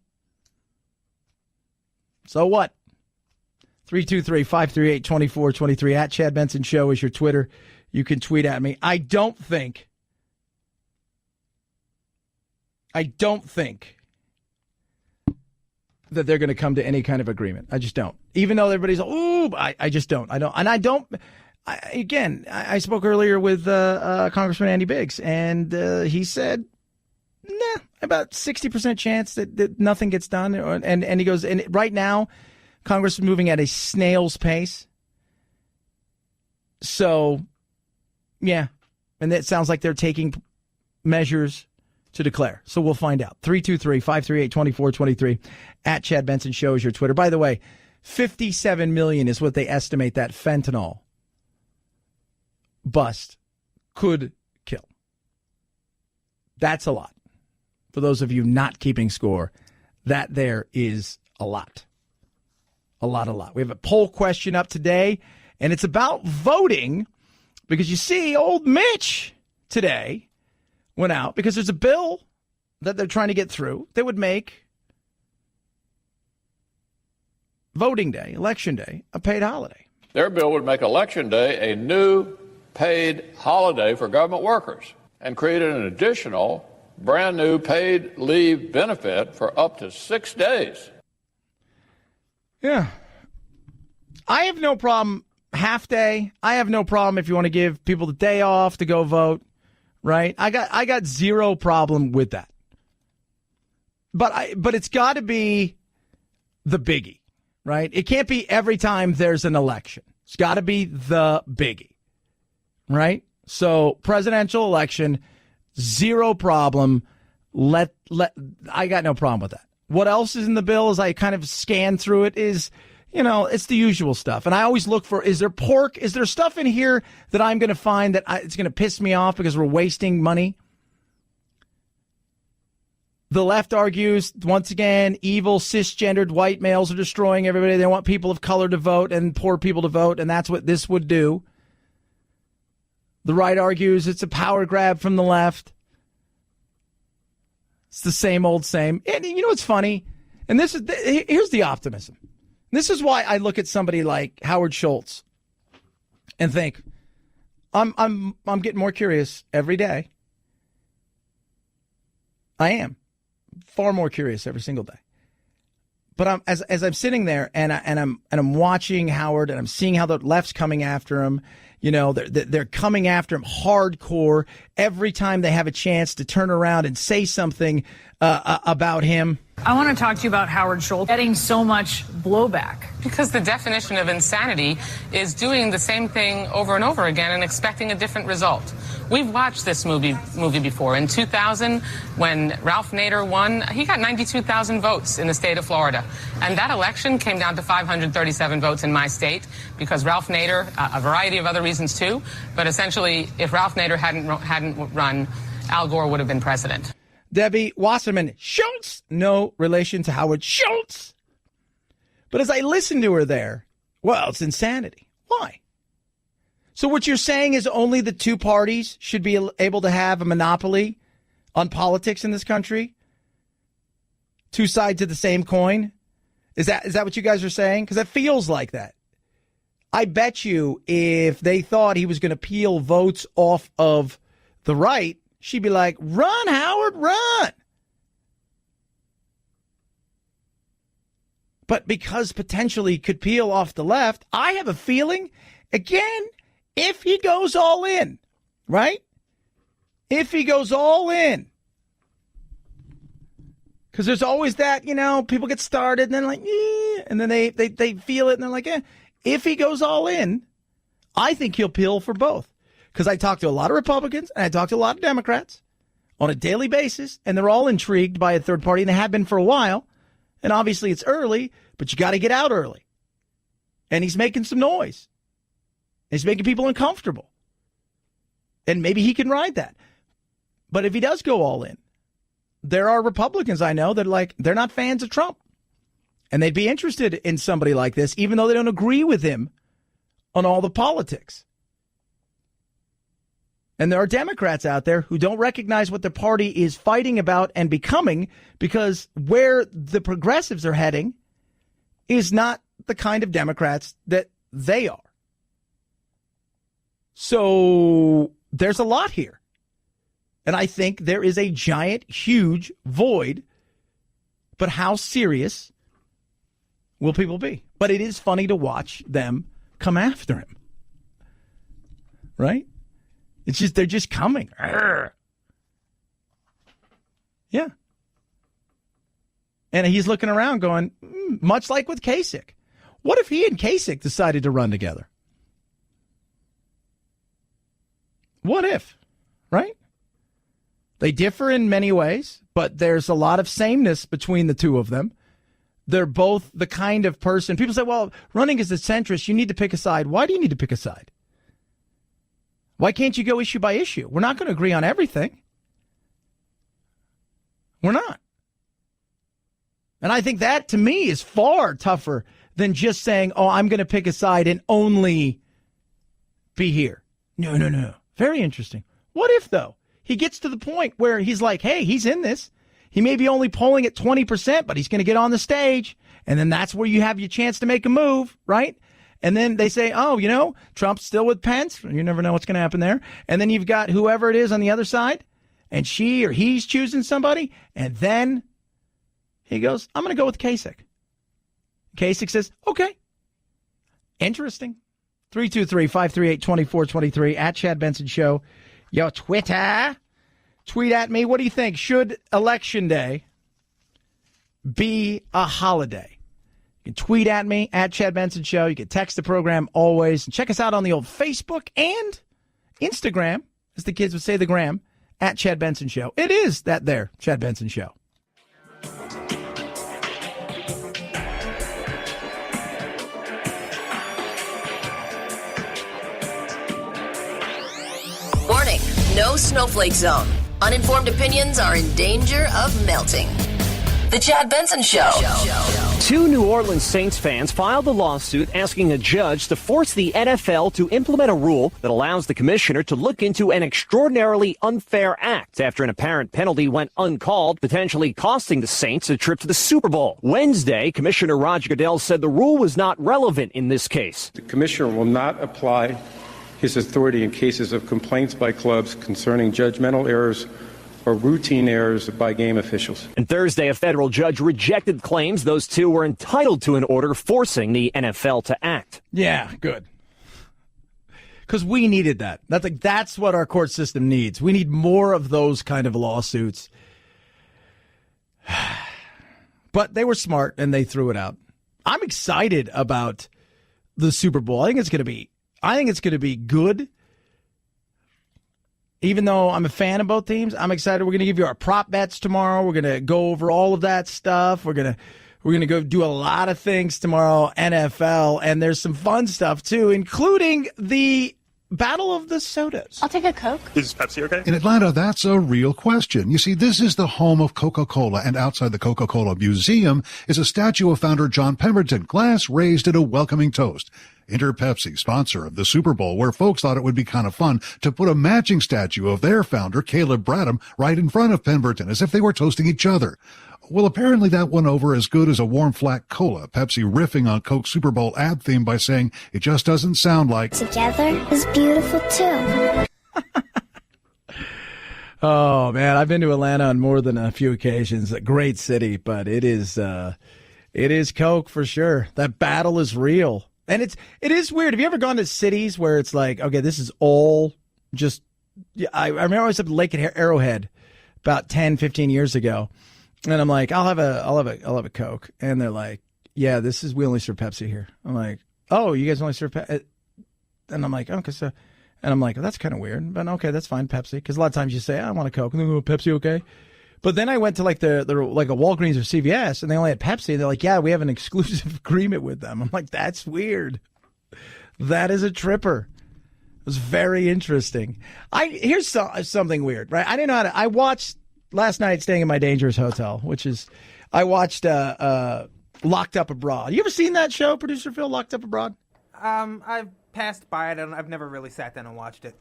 So what? 323-538-2423 at Chad Benson Show is your Twitter. You can tweet at me. I don't think that they're going to come to any kind of agreement. I just don't. Even though everybody's, I just don't. I spoke earlier with Congressman Andy Biggs, and he said, about 60% chance that nothing gets done. And he goes, and right now, Congress is moving at a snail's pace. So, yeah. And it sounds like they're taking measures to declare. So we'll find out. 323-538-2423 at Chad Benson Show is your Twitter. By the way, 57 million is what they estimate that fentanyl bust could kill. That's a lot. For those of you not keeping score, that there is a lot. A lot. We have a poll question up today, and it's about voting, because you see, old Mitch today went out because there's a bill that they're trying to get through that would make voting day, election day, a paid holiday. Their bill would make Election Day a new paid holiday for government workers and create an additional brand new paid leave benefit for up to 6 days. Yeah. I have no problem half day. I have no problem if you want to give people the day off to go vote, right? I got zero problem with that. But it's got to be the biggie, right? It can't be every time there's an election. It's got to be the biggie, right? So presidential election, zero problem. I got no problem with that. What else is in the bill as I kind of scan through it is, it's the usual stuff. And I always look for, is there pork? Is there stuff in here that I'm going to find that it's going to piss me off because we're wasting money? The left argues, once again, evil cisgendered white males are destroying everybody. They want people of color to vote and poor people to vote, and that's what this would do. The right argues it's a power grab from the left. It's the same old same. And you know what's funny? And here's the optimism. This is why I look at somebody like Howard Schultz and think, I'm getting more curious every day. I am far more curious every single day. But as I'm sitting there and I'm watching Howard and I'm seeing how the left's coming after him. They're coming after him hardcore every time they have a chance to turn around and say something about him. I want to talk to you about Howard Schultz getting so much blowback. Because the definition of insanity is doing the same thing over and over again and expecting a different result. We've watched this movie before. In 2000, when Ralph Nader won, he got 92,000 votes in the state of Florida. And that election came down to 537 votes in my state because Ralph Nader, a variety of other reasons too, but essentially if Ralph Nader hadn't run, Al Gore would have been president. Debbie Wasserman Schultz, no relation to Howard Schultz. But as I listen to her there, well, it's insanity. Why? So what you're saying is only the two parties should be able to have a monopoly on politics in this country? Two sides of the same coin? Is that what you guys are saying? Because it feels like that. I bet you if they thought he was going to peel votes off of the right, she'd be like, run, Howard, run. But because potentially could peel off the left, I have a feeling, again, if he goes all in, right? If he goes all in. Because there's always that, people get started and then like, and then they feel it and they're like, If he goes all in, I think he'll peel for both. Because I talk to a lot of Republicans and I talk to a lot of Democrats on a daily basis, and they're all intrigued by a third party, and they have been for a while. And obviously it's early, but you got to get out early. And he's making some noise. He's making people uncomfortable. And maybe he can ride that. But if he does go all in, there are Republicans I know that they're not fans of Trump. And they'd be interested in somebody like this, even though they don't agree with him on all the politics. And there are Democrats out there who don't recognize what the party is fighting about and becoming, because where the progressives are heading is not the kind of Democrats that they are. So there's a lot here. And I think there is a giant, huge void. But how serious will people be? But it is funny to watch them come after him. Right? It's just, they're just coming. Arrgh. Yeah. And he's looking around going, much like with Kasich. What if he and Kasich decided to run together? What if? Right? They differ in many ways, but there's a lot of sameness between the two of them. They're both the kind of person. People say, well, running as a centrist, you need to pick a side. Why do you need to pick a side? Why can't you go issue by issue? We're not going to agree on everything. We're not. And I think that, to me, is far tougher than just saying, oh, I'm going to pick a side and only be here. No. Very interesting. What if, though, he gets to the point where he's like, hey, he's in this. He may be only polling at 20%, but he's going to get on the stage. And then that's where you have your chance to make a move, right? And then they say, oh, Trump's still with Pence. You never know what's going to happen there. And then you've got whoever it is on the other side, and she or he's choosing somebody. And then he goes, I'm going to go with Kasich. Kasich says, okay. Interesting. 323-538-2423 at Chad Benson Show. Yo, Twitter. Tweet at me. What do you think? Should Election Day be a holiday? You can tweet at me, at Chad Benson Show. You can text the program always. And check us out on the old Facebook and Instagram, as the kids would say, the gram, at Chad Benson Show. It is that there, Chad Benson Show. Warning, no snowflake zone. Uninformed opinions are in danger of melting. The Chad Benson Show. Two New Orleans Saints fans filed a lawsuit asking a judge to force the NFL to implement a rule that allows the commissioner to look into an extraordinarily unfair act after an apparent penalty went uncalled, potentially costing the Saints a trip to the Super Bowl. Wednesday, Commissioner Roger Goodell said the rule was not relevant in this case. The commissioner will not apply his authority in cases of complaints by clubs concerning judgmental errors or routine errors by game officials. And Thursday, a federal judge rejected claims those two were entitled to an order forcing the NFL to act. Yeah, good. Because we needed that. That's what our court system needs. We need more of those kind of lawsuits. But they were smart, and they threw it out. I'm excited about the Super Bowl. I think it's going to be good. Even though I'm a fan of both teams, I'm excited. We're going to give you our prop bets tomorrow. We're going to go over all of that stuff. We're going to go do a lot of things tomorrow, NFL, and there's some fun stuff too, including the Battle of the Sodas. I'll take a Coke. Is Pepsi okay? In Atlanta, that's a real question. You see, this is the home of Coca-Cola, and outside the Coca-Cola Museum is a statue of founder John Pemberton, glass raised in a welcoming toast. Enter Pepsi, sponsor of the Super Bowl, where folks thought it would be kind of fun to put a matching statue of their founder, Caleb Bradham, right in front of Pemberton, as if they were toasting each other. Well, apparently that went over as good as a warm, flat cola, Pepsi riffing on Coke's Super Bowl ad theme by saying it just doesn't sound like together is beautiful too. Oh, man, I've been to Atlanta on more than a few occasions. A great city, but it is Coke for sure. That battle is real. And it is weird. Have you ever gone to cities where it's like, okay, this is all just – I remember I was at Lake Arrowhead about 10, 15 years ago. And I'm like, I'll have a Coke. And they're like, yeah, we only serve Pepsi here. I'm like, oh, you guys only serve Pepsi? And I'm like, okay, so, and I'm like, well, that's kind of weird, but okay, that's fine, Pepsi. Because a lot of times you say, I want a Coke, and they go, Pepsi, okay? But then I went to like the like a Walgreens or CVS, and they only had Pepsi. And they're like, yeah, we have an exclusive agreement with them. I'm like, that's weird. That is a tripper. It was very interesting. Here's something weird, right? I didn't know how to. I watched. Last night, staying in my dangerous hotel, which is, I watched Locked Up Abroad. You ever seen that show, Producer Phil, Locked Up Abroad? I've passed by it, and I've never really sat down and watched it.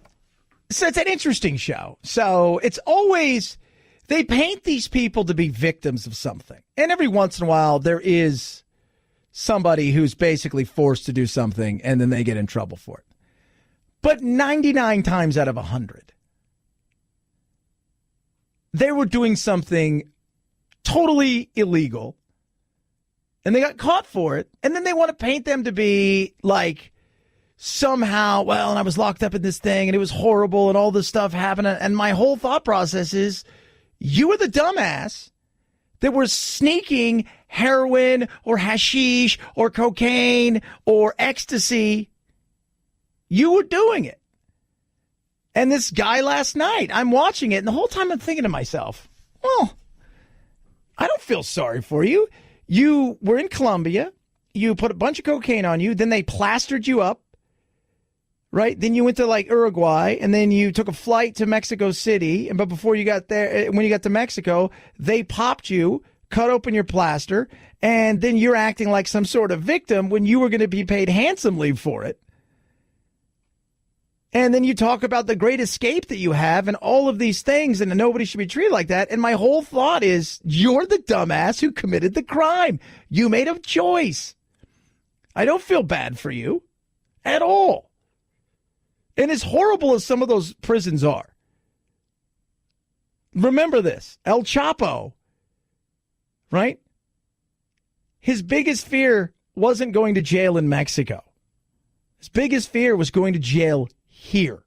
So it's an interesting show. So it's always, they paint these people to be victims of something. And every once in a while, there is somebody who's basically forced to do something, and then they get in trouble for it. But 99 times out of 100, they were doing something totally illegal, and they got caught for it, and then they want to paint them to be like somehow, well, and I was locked up in this thing, and it was horrible, and all this stuff happened, and my whole thought process is, you were the dumbass that was sneaking heroin or hashish or cocaine or ecstasy. You were doing it. And this guy last night, I'm watching it, and the whole time I'm thinking to myself, well, I don't feel sorry for you. You were in Colombia. You put a bunch of cocaine on you. Then they plastered you up, right? Then you went to, like, Uruguay, and then you took a flight to Mexico City. But before you got there, when you got to Mexico, they popped you, cut open your plaster, and then you're acting like some sort of victim when you were going to be paid handsomely for it. And then you talk about the great escape that you have and all of these things, and nobody should be treated like that. And my whole thought is, you're the dumbass who committed the crime. You made a choice. I don't feel bad for you at all. And as horrible as some of those prisons are, remember this, El Chapo, right? His biggest fear wasn't going to jail in Mexico. His biggest fear was going to jail here.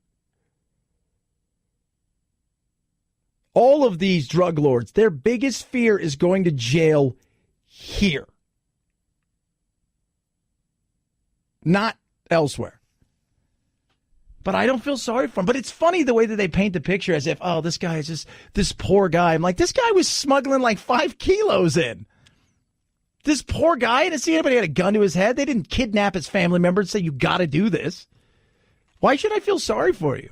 All of these drug lords, their biggest fear is going to jail here, not elsewhere. But I don't feel sorry for him. But it's funny the way that they paint the picture as if, oh, this guy is just this poor guy. I'm like, this guy was smuggling like 5 kilos in. This poor guy, I didn't see anybody had a gun to his head. They didn't kidnap his family member and say, you got to do this. Why should I feel sorry for you?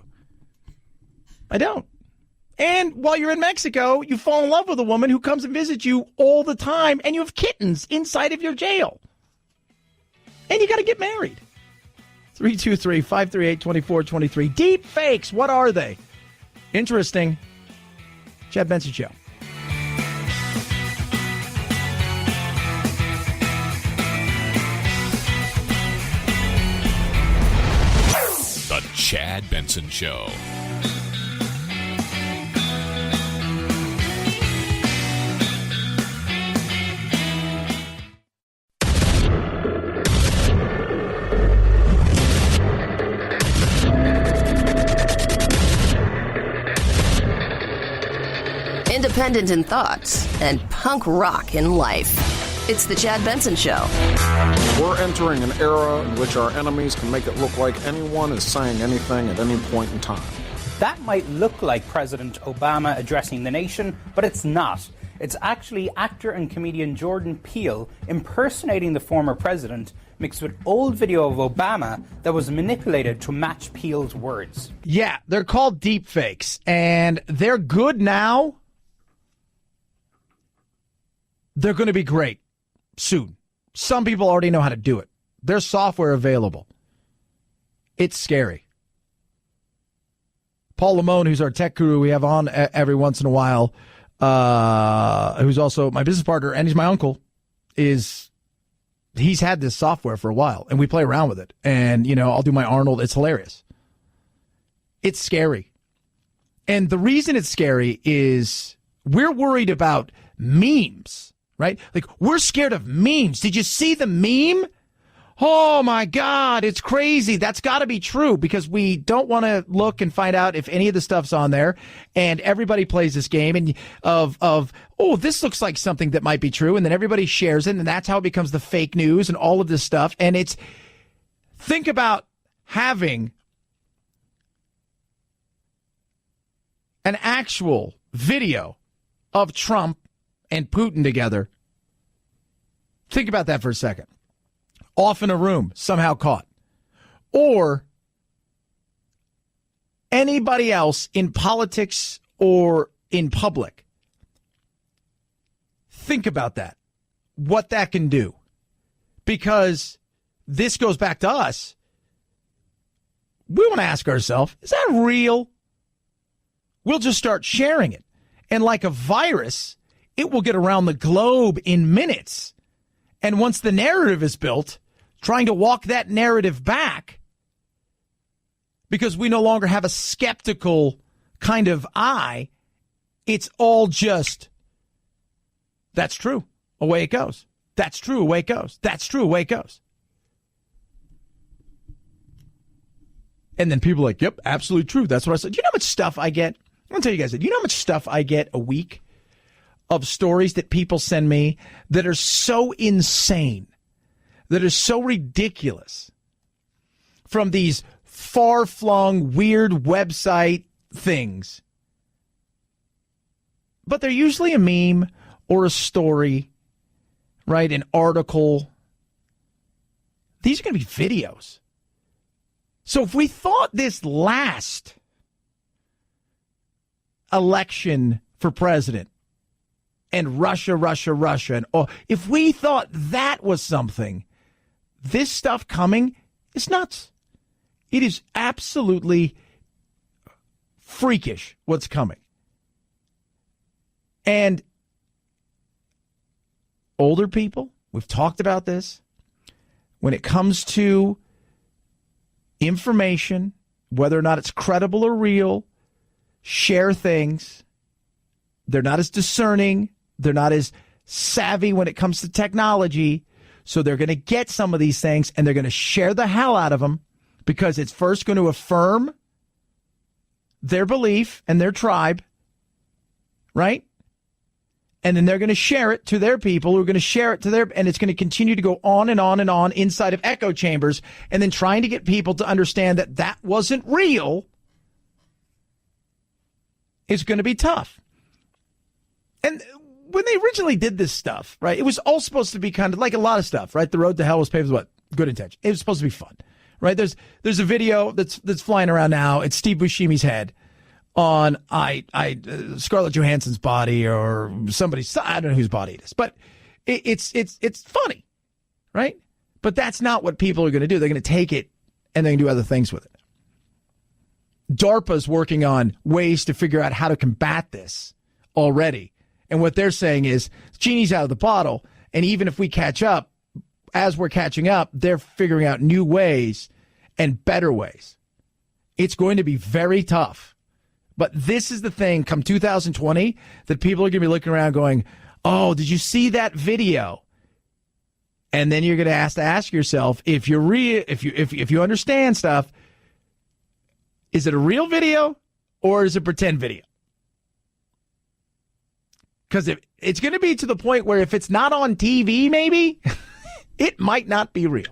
I don't. And while you're in Mexico, you fall in love with a woman who comes and visits you all the time, and you have kittens inside of your jail. And you got to get married. 323-538-2423. Deep fakes, what are they? Interesting. Chad Benson Show. The Chad Benson Show. independent in thought, and punk rock in life. It's the Chad Benson Show. We're entering an era in which our enemies can make it look like anyone is saying anything at any point in time. That might look like President Obama addressing the nation, but it's not. It's actually actor and comedian Jordan Peele impersonating the former president, mixed with old video of Obama that was manipulated to match Peele's words. Yeah, they're called deep fakes, and they're good now. They're going to be great soon. Some people already know how to do it. There's software available. It's scary. Paul Lamone, who's our tech guru we have on every once in a while, who's also my business partner, and he's my uncle, he's had this software for a while, and we play around with it. And, I'll do my Arnold. It's hilarious. It's scary. And the reason it's scary is we're worried about memes, right? Like, we're scared of memes. Did you see the meme? Oh, my God, it's crazy. That's got to be true because we don't want to look and find out if any of the stuff's on there. And everybody plays this game and oh, this looks like something that might be true. And then everybody shares it. And that's how it becomes the fake news and all of this stuff. And think about having an actual video of Trump and Putin together. Think about that for a second. Off in a room, somehow caught. Or anybody else in politics or in public. Think about that. What that can do. Because this goes back to us. We want to ask ourselves, is that real? We'll just start sharing it. And like a virus, it will get around the globe in minutes. And once the narrative is built, trying to walk that narrative back because we no longer have a skeptical kind of eye, it's all just, that's true, away it goes. That's true, away it goes. That's true, away it goes. And then people are like, yep, absolutely true. That's what I said. Do you know how much stuff I get? I'm going to tell you guys, do you know how much stuff I get a week of stories that people send me that are so insane, that are so ridiculous, from these far-flung, weird website things. But they're usually a meme or a story, right? An article. These are going to be videos. So if we thought this last election for president and Russia, and if we thought that was something, this stuff coming is nuts. It is absolutely freakish what's coming. And older people, we've talked about this, when it comes to information, whether or not it's credible or real, share things. They're not as discerning. They're not as savvy when it comes to technology. So they're going to get some of these things and they're going to share the hell out of them because it's first going to affirm their belief and their tribe, right? And then they're going to share it to their people who are going to share it to their, and it's going to continue to go on and on and on inside of echo chambers, and then trying to get people to understand that that wasn't real is going to be tough. And when they originally did this stuff, right, it was all supposed to be kind of like a lot of stuff, right? The road to hell was paved with what? Good intention. It was supposed to be fun, right? There's a video that's flying around now. It's Steve Buscemi's head on Scarlett Johansson's body or somebody's, I don't know whose body it is, but it's funny, right? But that's not what people are going to do. They're going to take it and they're going to do other things with it. DARPA's working on ways to figure out how to combat this already. And what they're saying is, genie's out of the bottle. And even if we catch up, as we're catching up, they're figuring out new ways and better ways. It's going to be very tough. But this is the thing, come 2020, that people are going to be looking around going, oh, did you see that video? And then you're going to have to ask yourself, if you understand stuff, is it a real video or is it pretend video? Because it's going to be to the point where if it's not on TV, maybe, it might not be real.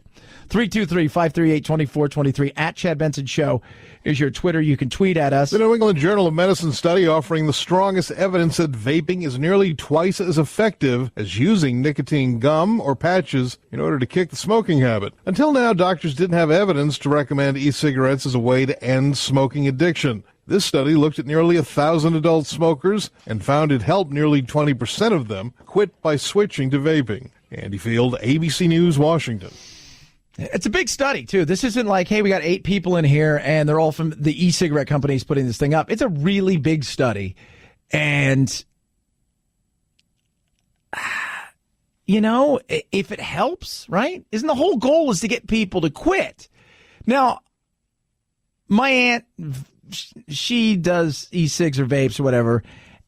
323-538-2423 at Chad Benson Show is your Twitter. You can tweet at us. The New England Journal of Medicine study offering the strongest evidence that vaping is nearly twice as effective as using nicotine gum or patches in order to kick the smoking habit. Until now, doctors didn't have evidence to recommend e-cigarettes as a way to end smoking addiction. This study looked at nearly 1,000 adult smokers and found it helped nearly 20% of them quit by switching to vaping. Andy Field, ABC News, Washington. It's a big study, too. This isn't like, hey, we got 8 people in here, and they're all from the e-cigarette companies putting this thing up. It's a really big study. And, you know, if it helps, right? Isn't the whole goal is to get people to quit? Now, my aunt, she does e-cigs or vapes or whatever,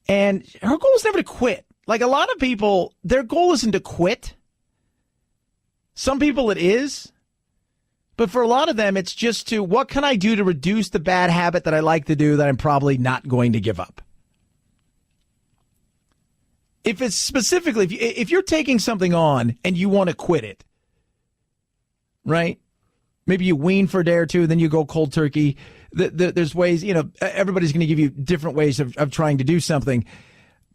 and her goal is never to quit. Like a lot of people, their goal isn't to quit. Some people it is. But for a lot of them, it's just to, what can I do to reduce the bad habit that I like to do that I'm probably not going to give up? If it's specifically, if you're taking something on and you want to quit it, right? Maybe you wean for a day or two, then you go cold turkey. There's ways, you know, everybody's going to give you different ways of trying to do something.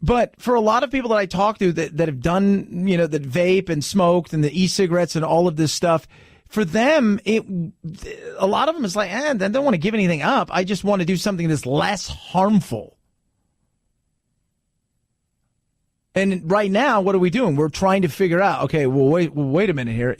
But for a lot of people that I talk to that have done, you know, that vape and smoked and the e-cigarettes and all of this stuff, for them, a lot of them is like, I don't want to give anything up. I just want to do something that's less harmful. And right now, what are we doing? We're trying to figure out, okay, well, wait a minute here.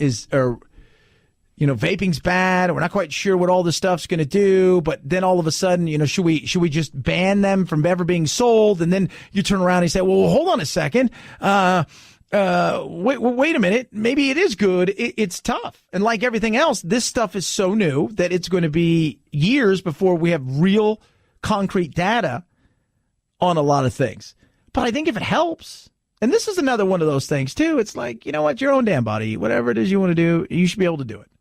Vaping's bad. We're not quite sure what all this stuff's going to do. But then all of a sudden, you know, should we just ban them from ever being sold? And then you turn around and you say, well, hold on a second. Wait a minute. Maybe it is good. It's tough. And like everything else, this stuff is so new that it's going to be years before we have real concrete data on a lot of things. But I think if it helps, and this is another one of those things too, it's like, you know what, your own damn body, whatever it is you want to do, you should be able to do it.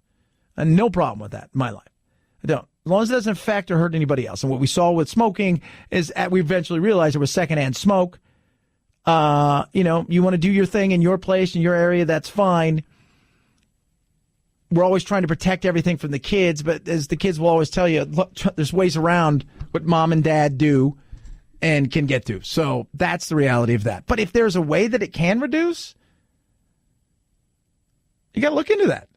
And no problem with that in my life. I don't. As long as it doesn't affect or hurt anybody else. And what we saw with smoking is we eventually realized there was secondhand smoke. You want to do your thing in your place, in your area, that's fine. We're always trying to protect everything from the kids, but as the kids will always tell you, look, there's ways around what mom and dad do and can get to. So that's the reality of that. But if there's a way that it can reduce, you got to look into that.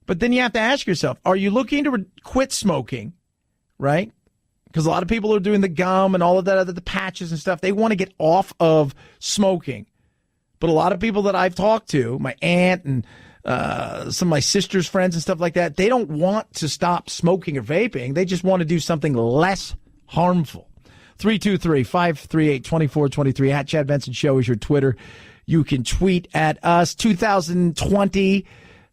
But then you have to ask yourself, are you looking to quit smoking, right? Because a lot of people are doing the gum and all of that, the patches and stuff. They want to get off of smoking. But a lot of people that I've talked to, my aunt and some of my sister's friends and stuff like that, they don't want to stop smoking or vaping. They just want to do something less harmful. 323-538-2423 at Chad Benson Show is your Twitter. You can tweet at us. 2020.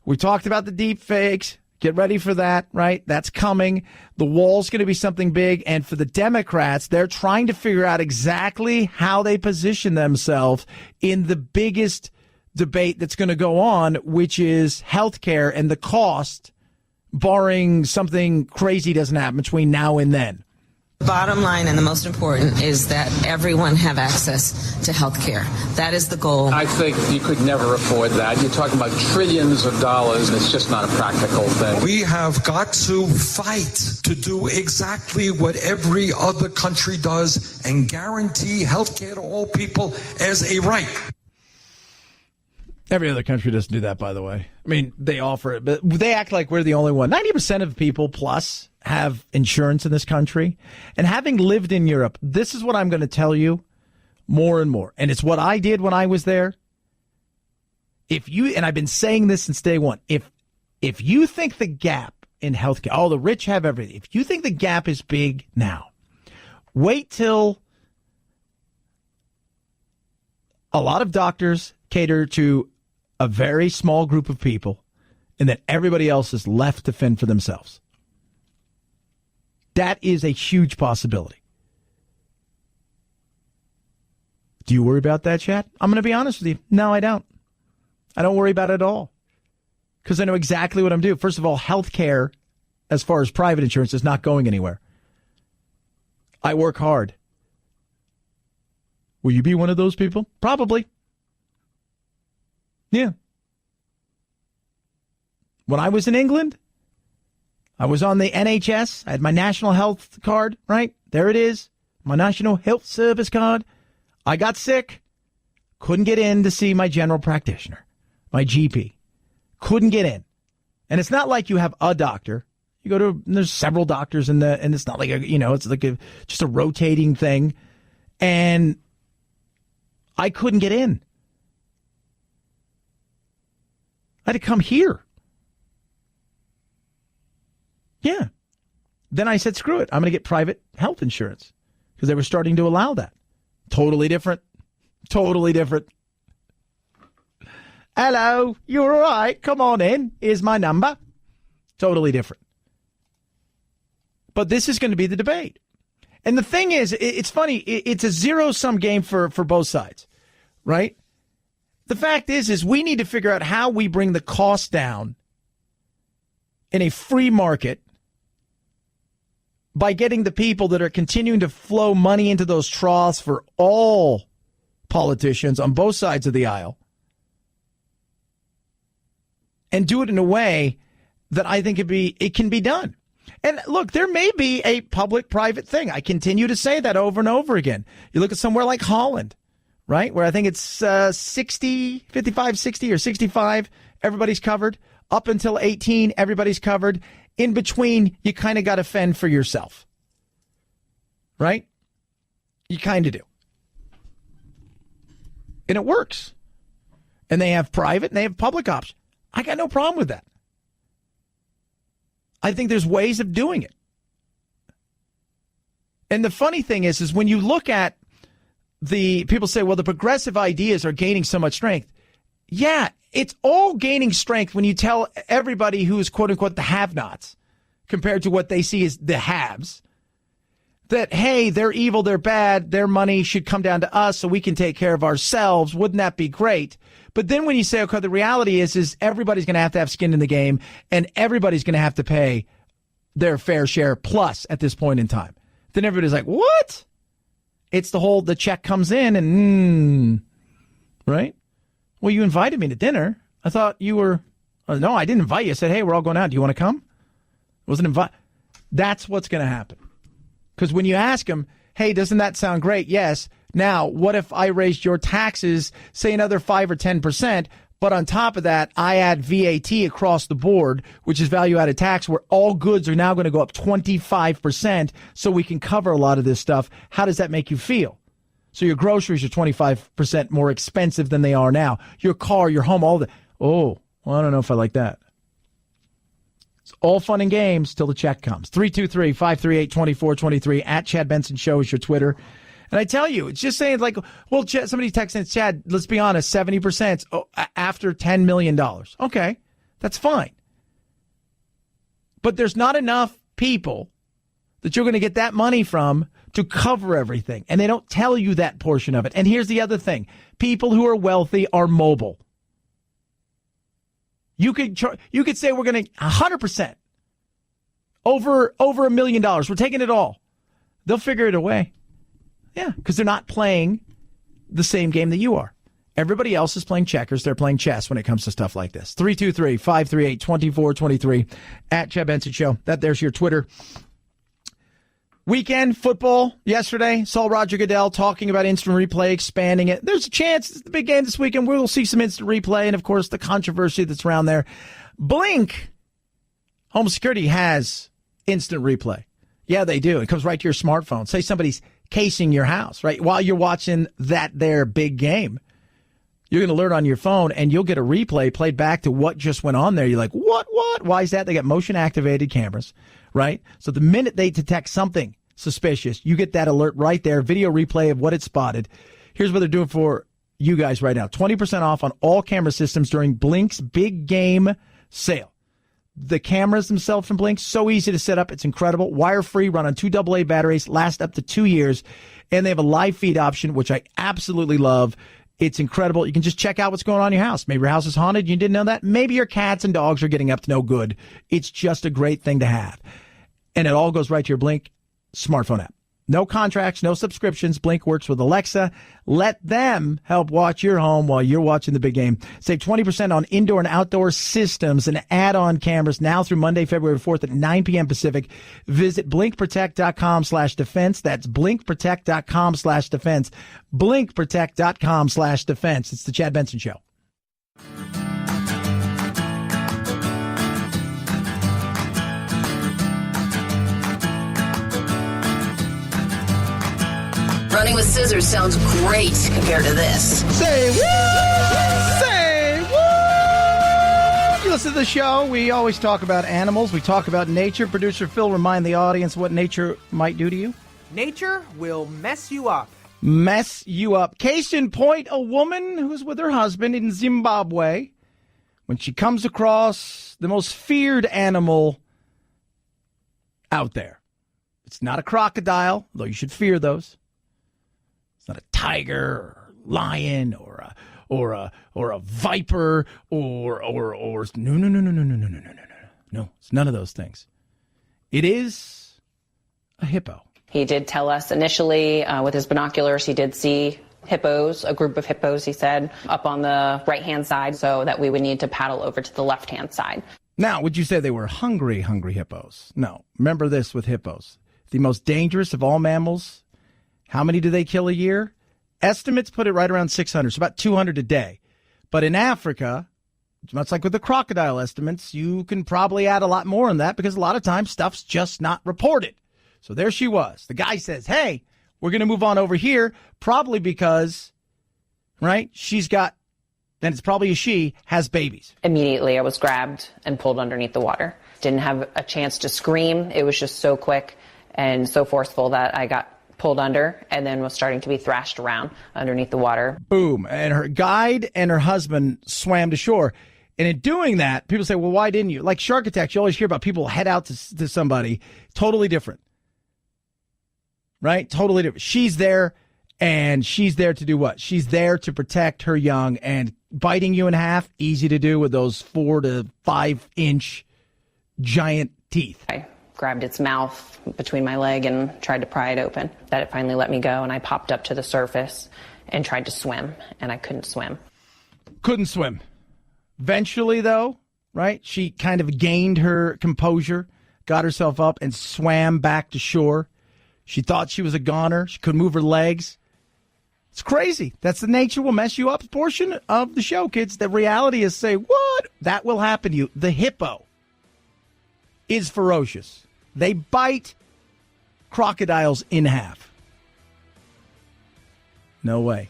We talked about the deep fakes. Get ready for that, right? That's coming. The wall's going to be something big. And for the Democrats, they're trying to figure out exactly how they position themselves in the biggest debate that's going to go on, which is healthcare and the cost, barring something crazy doesn't happen between now and then. Bottom line, and the most important, is that everyone have access to health care. That is the goal. I think you could never afford that. You're talking about trillions of dollars, and it's just not a practical thing. We have got to fight to do exactly what every other country does and guarantee health care to all people as a right. Every other country doesn't do that, by the way. I mean, they offer it, but they act like we're the only one. 90% of people plus have insurance in this country. And having lived in Europe, this is what I'm going to tell you more and more. And it's what I did when I was there. And I've been saying this since day one, if you think the gap in healthcare, the rich have everything. If you think the gap is big now, wait till a lot of doctors cater to a very small group of people and that everybody else is left to fend for themselves. That is a huge possibility. Do you worry about that, Chad? I'm going to be honest with you. No, I don't. I don't worry about it at all because I know exactly what I'm doing. First of all, health care, as far as private insurance, is not going anywhere. I work hard. Will you be one of those people? Probably. Yeah. When I was in England, I was on the NHS. I had my national health card, right? There it is. My national health service card. I got sick. Couldn't get in to see my general practitioner, my GP. Couldn't get in. And it's not like you have a doctor. You go to, there's several doctors and it's not like it's like just a rotating thing. And I couldn't get in. I had to come here. Yeah. Then I said, screw it. I'm going to get private health insurance because they were starting to allow that. Totally different. Totally different. Hello, you all right? Come on in. Here's my number. Totally different. But this is going to be the debate. And the thing is, it's funny. It's a zero-sum game for both sides, right? The fact is we need to figure out how we bring the cost down in a free market by getting the people that are continuing to flow money into those troughs for all politicians on both sides of the aisle and do it in a way that I think it can be done. And look, there may be a public-private thing. I continue to say that over and over again. You look at somewhere like Holland, right, where I think it's 55, 60, or 65, everybody's covered. Up until 18, everybody's covered. In between, you kind of got to fend for yourself, right? You kind of do. And it works. And they have private and they have public options. I got no problem with that. I think there's ways of doing it. And the funny thing is when you look at people say, well, the progressive ideas are gaining so much strength. Yeah, it's all gaining strength when you tell everybody who is, quote unquote, the have-nots compared to what they see as the haves that, hey, they're evil, they're bad, their money should come down to us so we can take care of ourselves. Wouldn't that be great? But then when you say, okay, the reality is everybody's going to have skin in the game and everybody's going to have to pay their fair share plus at this point in time. Then everybody's like, what? It's the check comes in and, right? Well, you invited me to dinner. I thought you were, no, I didn't invite you. I said, hey, we're all going out. Do you want to come? I wasn't invited. That's what's going to happen. Because when you ask them, hey, doesn't that sound great? Yes. Now, what if I raised your taxes, say another 5 or 10%, but on top of that, I add VAT across the board, which is value-added tax, where all goods are now going to go up 25% so we can cover a lot of this stuff. How does that make you feel? So your groceries are 25% more expensive than they are now. Your car, your home, all that. Oh, well, I don't know if I like that. It's all fun and games till the check comes. 323-538-2423 at Chad Benson Show is your Twitter. And I tell you, it's just saying like, well, somebody texting, Chad, let's be honest, 70% after $10 million. Okay, that's fine. But there's not enough people that you're going to get that money from to cover everything. And they don't tell you that portion of it. And here's the other thing. People who are wealthy are mobile. You could say we're going to 100% over $1 million. We're taking it all. They'll figure it away. Yeah, because they're not playing the same game that you are. Everybody else is playing checkers. They're playing chess when it comes to stuff like this. 323-538-2423 at Chad Benson Show. There's your Twitter. Weekend football yesterday. Saw Roger Goodell talking about instant replay, expanding it. There's a chance it's the big game this weekend. We'll see some instant replay and, of course, the controversy that's around there. Blink Home Security has instant replay. Yeah, they do. It comes right to your smartphone. Say somebody's casing your house, right? While you're watching their big game, you're going to alert on your phone and you'll get a replay played back to what just went on there. You're like, what? Why is that? They got motion activated cameras, right? So the minute they detect something suspicious, you get that alert right there, video replay of what it spotted. Here's what they're doing for you guys right now. 20% off on all camera systems during Blink's big game sale. The cameras themselves from Blink, so easy to set up. It's incredible. Wire-free, run on 2 AA batteries, last up to 2 years. And they have a live feed option, which I absolutely love. It's incredible. You can just check out what's going on in your house. Maybe your house is haunted. You didn't know that. Maybe your cats and dogs are getting up to no good. It's just a great thing to have. And it all goes right to your Blink smartphone app. No contracts, no subscriptions. Blink works with Alexa. Let them help watch your home while you're watching the big game. Save 20% on indoor and outdoor systems and add-on cameras now through Monday, February 4th at 9 p.m. Pacific. Visit blinkprotect.com/defense. That's blinkprotect.com/defense. Blinkprotect.com/defense. It's the Chad Benson Show. Running with scissors sounds great compared to this. Say what? Say what? You listen to the show. We always talk about animals. We talk about nature. Producer Phil, remind the audience what nature might do to you. Nature will mess you up. Mess you up. Case in point, a woman who's with her husband in Zimbabwe, when she comes across the most feared animal out there. It's not a crocodile, though you should fear those. It's not a tiger or lion or a viper or no, it's none of those things. It is a hippo. He did tell us initially with his binoculars he did see hippos, a group of hippos, he said, up on the right-hand side, so that we would need to paddle over to the left-hand side. Now, would you say they were hungry hippos? No. Remember this with hippos. The most dangerous of all mammals. How many do they kill a year? Estimates put it right around 600, so about 200 a day. But in Africa, much like with the crocodile estimates, you can probably add a lot more on that because a lot of times stuff's just not reported. So there she was. The guy says, hey, we're going to move on over here, probably because, right, she's got, and it's probably a she, has babies. Immediately I was grabbed and pulled underneath the water. Didn't have a chance to scream. It was just so quick and so forceful that I got pulled under and then was starting to be thrashed around underneath the water. Boom. And her guide and her husband swam to shore. And in doing that, people say, well, why didn't you? Like shark attacks, you always hear about people head out to somebody. Totally different. Right? Totally different. She's there, and she's there to do what? She's there to protect her young, and biting you in half, easy to do with those 4 to 5 inch giant teeth. I grabbed its mouth between my leg and tried to pry it open. That it finally let me go, and I popped up to the surface and tried to swim, and I couldn't swim. Couldn't swim. Eventually, though, right, she kind of gained her composure, got herself up, and swam back to shore. She thought she was a goner. She couldn't move her legs. It's crazy. That's the nature will mess you up portion of the show, kids. The reality is, say, what? That will happen to you. The hippo is ferocious. They bite crocodiles in half. No way.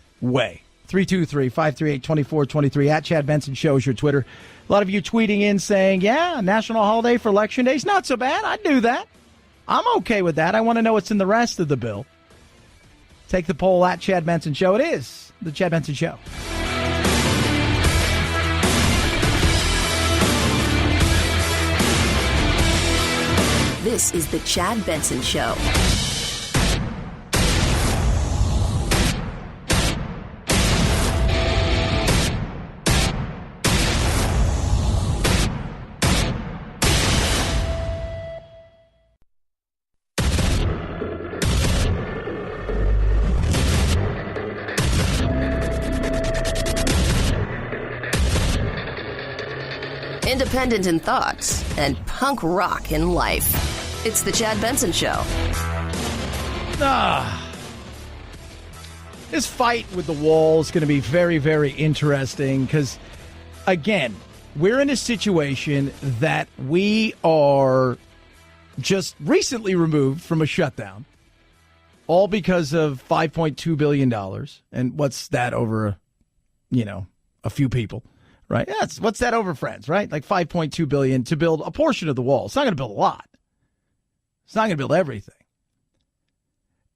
323-538-2423 at Chad Benson Show is your Twitter. A lot of you tweeting in saying, yeah, national holiday for Election Day is not so bad. I'd do that. I'm okay with that. I want to know what's in the rest of the bill. Take the poll at Chad Benson Show. It is the Chad Benson Show. This is the Chad Benson Show. Independent in thoughts and punk rock in life. It's the Chad Benson Show. This fight with the wall is going to be very, very interesting because, again, we're in a situation that we are just recently removed from a shutdown, all because of $5.2 billion. And what's that over, a few people? Right? Yes. What's that over, friends, right? Like $5.2 billion to build a portion of the wall. It's not going to build a lot. It's not going to build everything.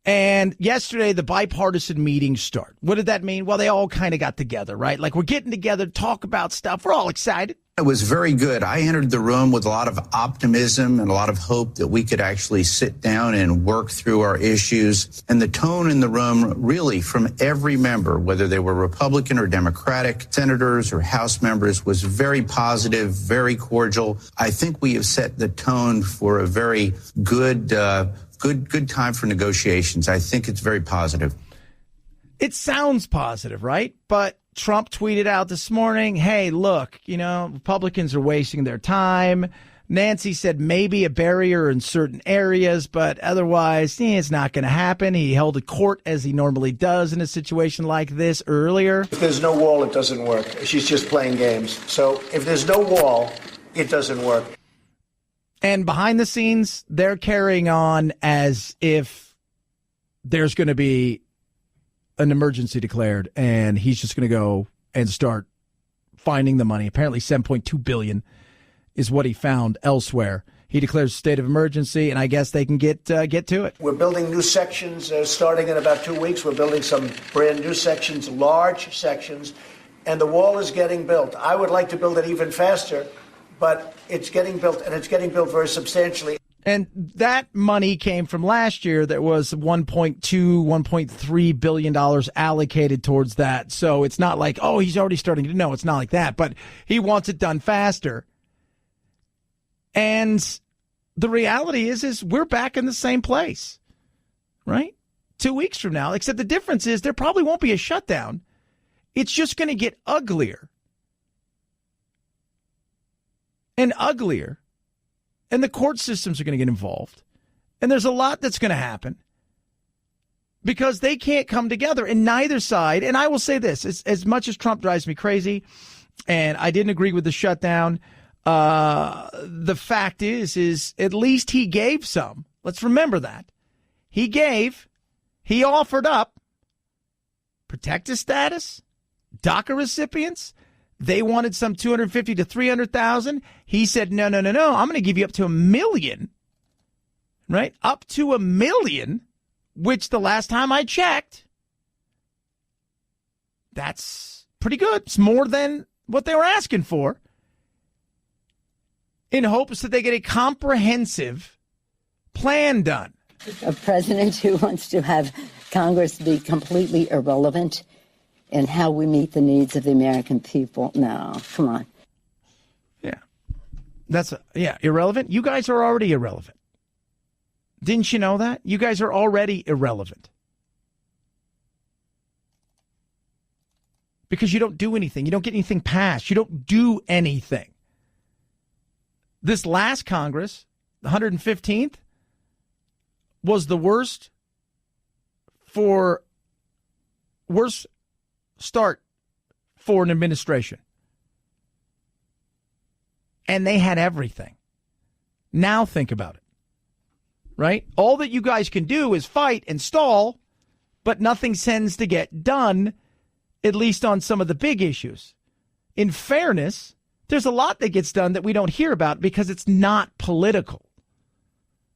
And yesterday, the bipartisan meetings start. What did that mean? Well, they all kind of got together, right? Like we're getting together to talk about stuff. We're all excited. It was very good. I entered the room with a lot of optimism and a lot of hope that we could actually sit down and work through our issues. And the tone in the room, really, from every member, whether they were Republican or Democratic, senators or House members, was very positive, very cordial. I think we have set the tone for a very good time for negotiations. I think it's very positive. It sounds positive, right? But Trump tweeted out this morning, hey, look, Republicans are wasting their time. Nancy said maybe a barrier in certain areas, but otherwise, it's not going to happen. He held a court as he normally does in a situation like this earlier. If there's no wall, it doesn't work. She's just playing games. So if there's no wall, it doesn't work. And behind the scenes, they're carrying on as if there's going to be an emergency declared, and he's just going to go and start finding the money. Apparently $7.2 billion is what he found elsewhere. He declares a state of emergency, and I guess they can get to it. We're building new sections starting in about 2 weeks. We're building some brand new sections, large sections, and the wall is getting built. I would like to build it even faster, but it's getting built, and it's getting built very substantially. And that money came from last year. There was $1.3 billion allocated towards that. So it's not like, oh, he's already starting to know. It's not like that. But he wants it done faster. And the reality is we're back in the same place, right? 2 weeks from now, except the difference is there probably won't be a shutdown. It's just going to get uglier and uglier. And the court systems are going to get involved. And there's a lot that's going to happen because they can't come together. And neither side, and I will say this, as much as Trump drives me crazy, and I didn't agree with the shutdown, the fact is at least he gave some. Let's remember that. He offered up protective status, DACA recipients. They wanted some 250 to 300,000. He said, no. I'm going to give you up to 1 million, right? Up to 1 million, which the last time I checked, that's pretty good. It's more than what they were asking for, in hopes that they get a comprehensive plan done. A president who wants to have Congress be completely irrelevant in how we meet the needs of the American people. No, come on. Yeah. Irrelevant. You guys are already irrelevant. Didn't you know that? You guys are already irrelevant. Because you don't do anything. You don't get anything passed. You don't do anything. This last Congress, the 115th, was the worst start for an administration. And they had everything. Now think about it, right? All that you guys can do is fight and stall, but nothing tends to get done, at least on some of the big issues. In fairness, there's a lot that gets done that we don't hear about because it's not political.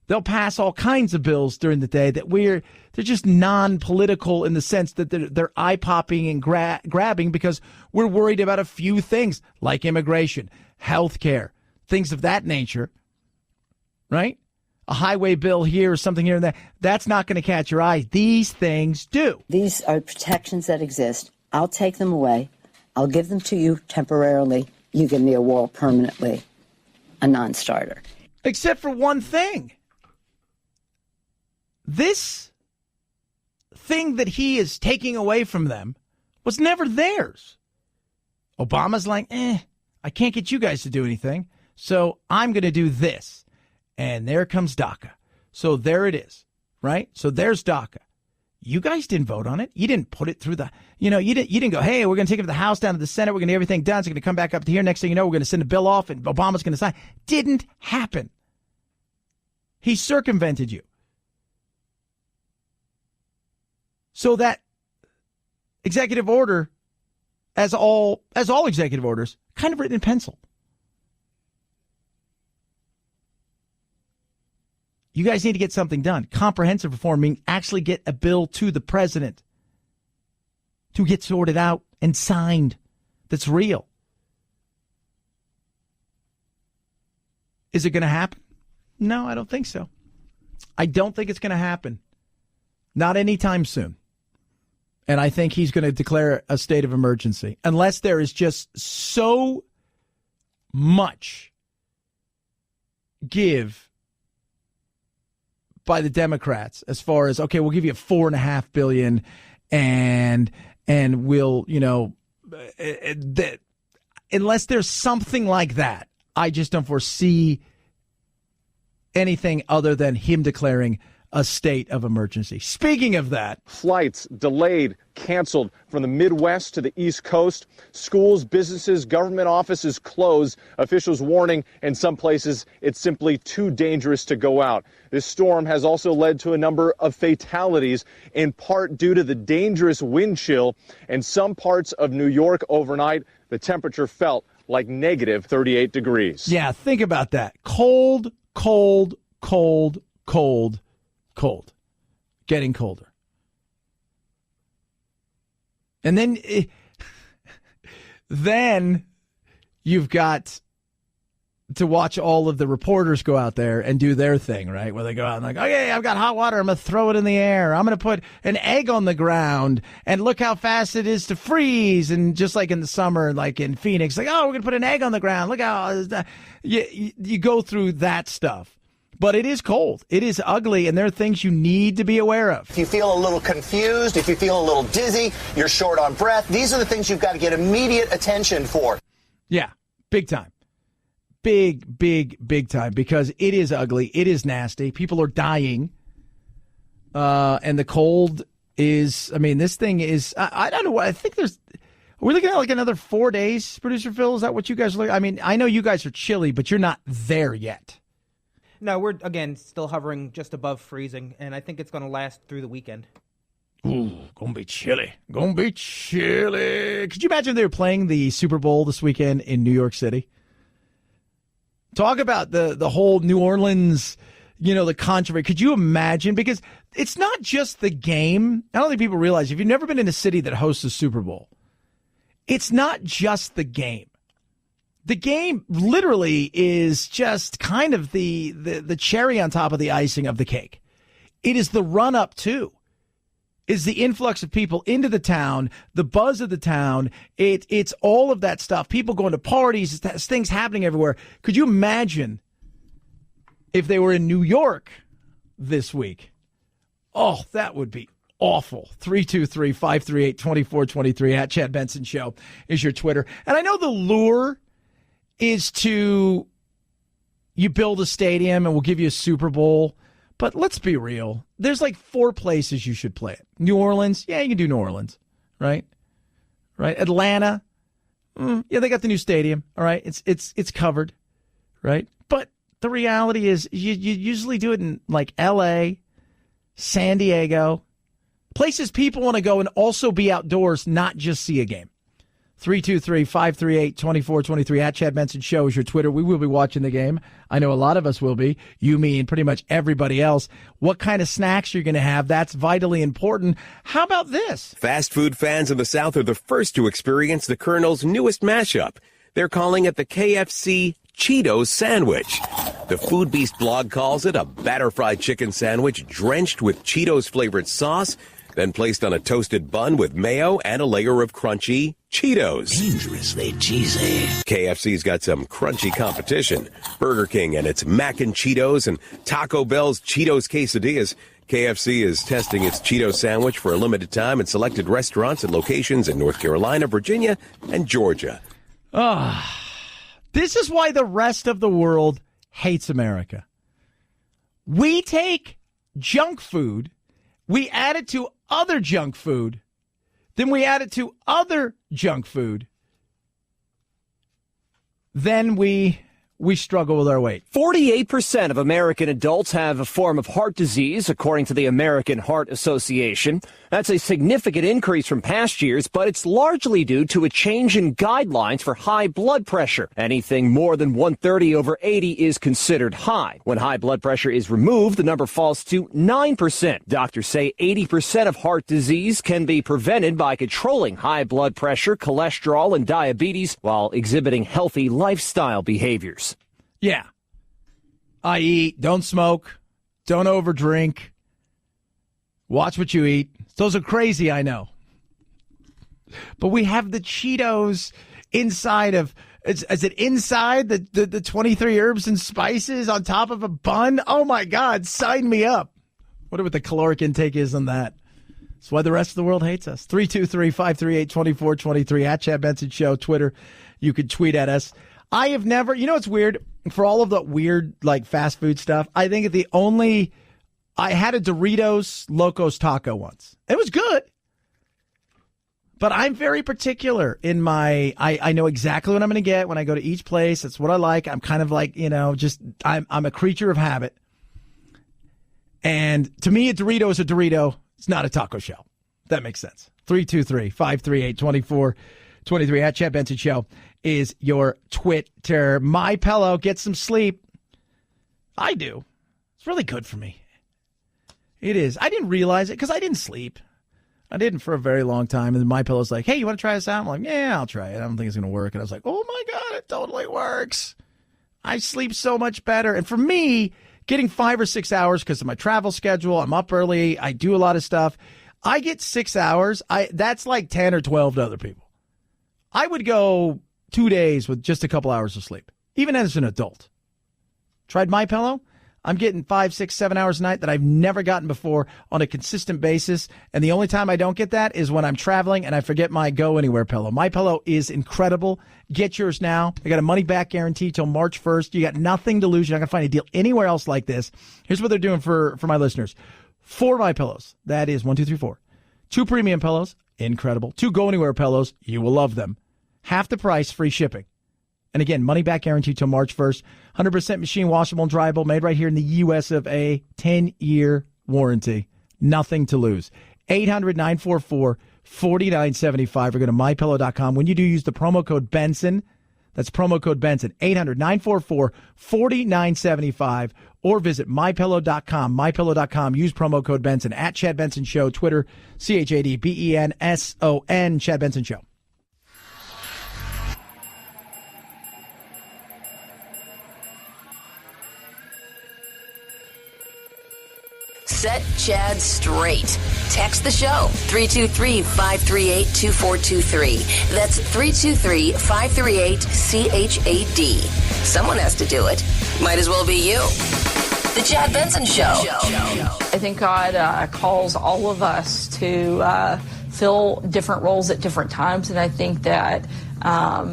They'll pass all kinds of bills during the day that they're just non-political in the sense that they're eye-popping and grabbing because we're worried about a few things like immigration, health care, things of that nature, right? A highway bill here or something here and there. That's not going to catch your eye. These things do. These are protections that exist. I'll take them away. I'll give them to you temporarily. You give me a wall permanently. A non-starter. Except for one thing. This thing that he is taking away from them was never theirs. Obama's like, I can't get you guys to do anything, so I'm going to do this. And there comes DACA. So there it is, right? So there's DACA. You guys didn't vote on it. You didn't put it through you didn't go, hey, we're going to take it to the House, down to the Senate. We're going to get everything done. It's going to come back up to here. Next thing you know, we're going to send a bill off and Obama's going to sign. Didn't happen. He circumvented you. So that executive order, as all executive orders, kind of written in pencil. You guys need to get something done. Comprehensive reform, meaning actually get a bill to the president to get sorted out and signed that's real. Is it going to happen? No, I don't think so. I don't think it's going to happen. Not anytime soon. And I think he's going to declare a state of emergency unless there is just so much give by the Democrats as far as, okay, we'll give you $4.5 billion and we'll, unless there's something like that, I just don't foresee anything other than him declaring a state of emergency. Speaking of that, flights delayed, canceled from the Midwest to the East Coast. Schools, businesses, government offices closed. Officials warning in some places it's simply too dangerous to go out. This storm has also led to a number of fatalities, in part due to the dangerous wind chill. In some parts of New York overnight, the temperature felt like negative 38 degrees. Yeah, think about that. Cold, cold, cold, cold. Cold, getting colder. And then you've got to watch all of the reporters go out there and do their thing, right? Where they go out and like, okay, I've got hot water. I'm going to throw it in the air. I'm going to put an egg on the ground and look how fast it is to freeze. And just like in the summer, like in Phoenix, like, oh, we're going to put an egg on the ground. Look how you go through that stuff. But it is cold. It is ugly, and there are things you need to be aware of. If you feel a little confused, if you feel a little dizzy, you're short on breath, these are the things you've got to get immediate attention for. Yeah, big time. Big time, because it is ugly. It is nasty. People are dying. And the cold is, this thing is, I don't know what, I think are we looking at like another 4 days, Producer Phil? Is that what you guys are looking? I know you guys are chilly, but you're not there yet. No, we're, again, still hovering just above freezing, and I think it's going to last through the weekend. Ooh, gonna be chilly. Gonna be chilly. Could you imagine if they were playing the Super Bowl this weekend in New York City? Talk about the whole New Orleans, the controversy. Could you imagine? Because it's not just the game. I don't think people realize, if you've never been in a city that hosts a Super Bowl, it's not just the game. The game literally is just kind of the cherry on top of the icing of the cake. It is the run-up, too. It's the influx of people into the town, the buzz of the town. It's all of that stuff. People going to parties, things happening everywhere. Could you imagine if they were in New York this week? Oh, that would be awful. 323-538-2423 at Chad Benson Show is your Twitter. And I know the lure is you build a stadium and we'll give you a Super Bowl. But let's be real. There's like 4 places you should play it. New Orleans. Yeah, you can do New Orleans. Right? Atlanta. Yeah, they got the new stadium. All right. It's covered. Right? But the reality is you usually do it in like L.A., San Diego. Places people want to go and also be outdoors, not just see a game. 323-538-2423 at Chad Benson Show is your Twitter. We will be watching the game. I know a lot of us will be. You, me, and pretty much everybody else. What kind of snacks you're going to have, that's vitally important. How about this? Fast food fans in the South are the first to experience the Colonel's newest mashup. They're calling it the KFC Cheetos Sandwich. The Food Beast blog calls it a batter-fried chicken sandwich drenched with Cheetos-flavored sauce, then placed on a toasted bun with mayo and a layer of crunchy Cheetos. Dangerously cheesy. KFC's got some crunchy competition. Burger King and its Mac and Cheetos and Taco Bell's Cheetos Quesadillas. KFC is testing its Cheetos sandwich for a limited time in selected restaurants and locations in North Carolina, Virginia, and Georgia. This is why the rest of the world hates America. We take junk food, we add it to other junk food, then we add it to other junk food, then we struggle with our weight. 48% of American adults have a form of heart disease, according to the American Heart Association. That's a significant increase from past years, but it's largely due to a change in guidelines for high blood pressure. Anything more than 130/80 is considered high. When high blood pressure is removed, the number falls to 9%. Doctors say 80% of heart disease can be prevented by controlling high blood pressure, cholesterol, and diabetes while exhibiting healthy lifestyle behaviors. Yeah. i.e., don't smoke, don't overdrink, watch what you eat. Those are crazy, I know. But we have the Cheetos inside of, is it inside the 23 herbs and spices on top of a bun? Oh, my God, sign me up. Wonder what the caloric intake is on that. That's why the rest of the world hates us. 323-538-2423 at Chad Benson Show, Twitter. You could tweet at us. I have never, you know what's weird? For all of the weird, like, fast food stuff, I think I had a Doritos Locos Taco once. It was good. But I'm very particular in my, I know exactly what I'm going to get when I go to each place. That's what I like. I'm kind of like, I'm a creature of habit. And to me, a Dorito is a Dorito. It's not a taco shell. That makes sense. 323-538-2423 at Chad Benson Show is your Twitter. My Pillow, get some sleep. I do. It's really good for me. It is. I didn't realize it because I didn't sleep. I didn't for a very long time. And then My Pillow's like, hey, you want to try this out? I'm like, yeah, I'll try it. I don't think it's going to work. And I was like, oh, my God, it totally works. I sleep so much better. And for me, getting 5 or 6 hours because of my travel schedule, I'm up early, I do a lot of stuff. I get 6 hours. That's like 10 or 12 to other people. I would go 2 days with just a couple hours of sleep, even as an adult. Tried My Pillow. I'm getting 5, 6, 7 hours a night that I've never gotten before on a consistent basis. And the only time I don't get that is when I'm traveling and I forget my Go Anywhere pillow. My Pillow is incredible. Get yours now. I got a money back guarantee till March 1st. You got nothing to lose. You're not going to find a deal anywhere else like this. Here's what they're doing for my listeners. 4 My Pillows. That is 1, 2, 3, 4. 2 premium pillows. Incredible. 2 Go Anywhere pillows. You will love them. Half the price, free shipping. And again, money back guarantee till March 1st. 100% machine washable and dryable, made right here in the US of A. 10-year warranty. Nothing to lose. 800-944-4975 or go to mypillow.com. When you do, use the promo code Benson. That's promo code Benson. 800-944-4975 or visit mypillow.com. Mypillow.com. Use promo code Benson at Chad Benson Show. Twitter, ChadBenson. Chad Benson Show. Set Chad straight. Text the show, 323-538-2423. That's 323-538-CHAD. Someone has to do it. Might as well be you. The Chad Benson Show. I think God calls all of us to fill different roles at different times, and I think that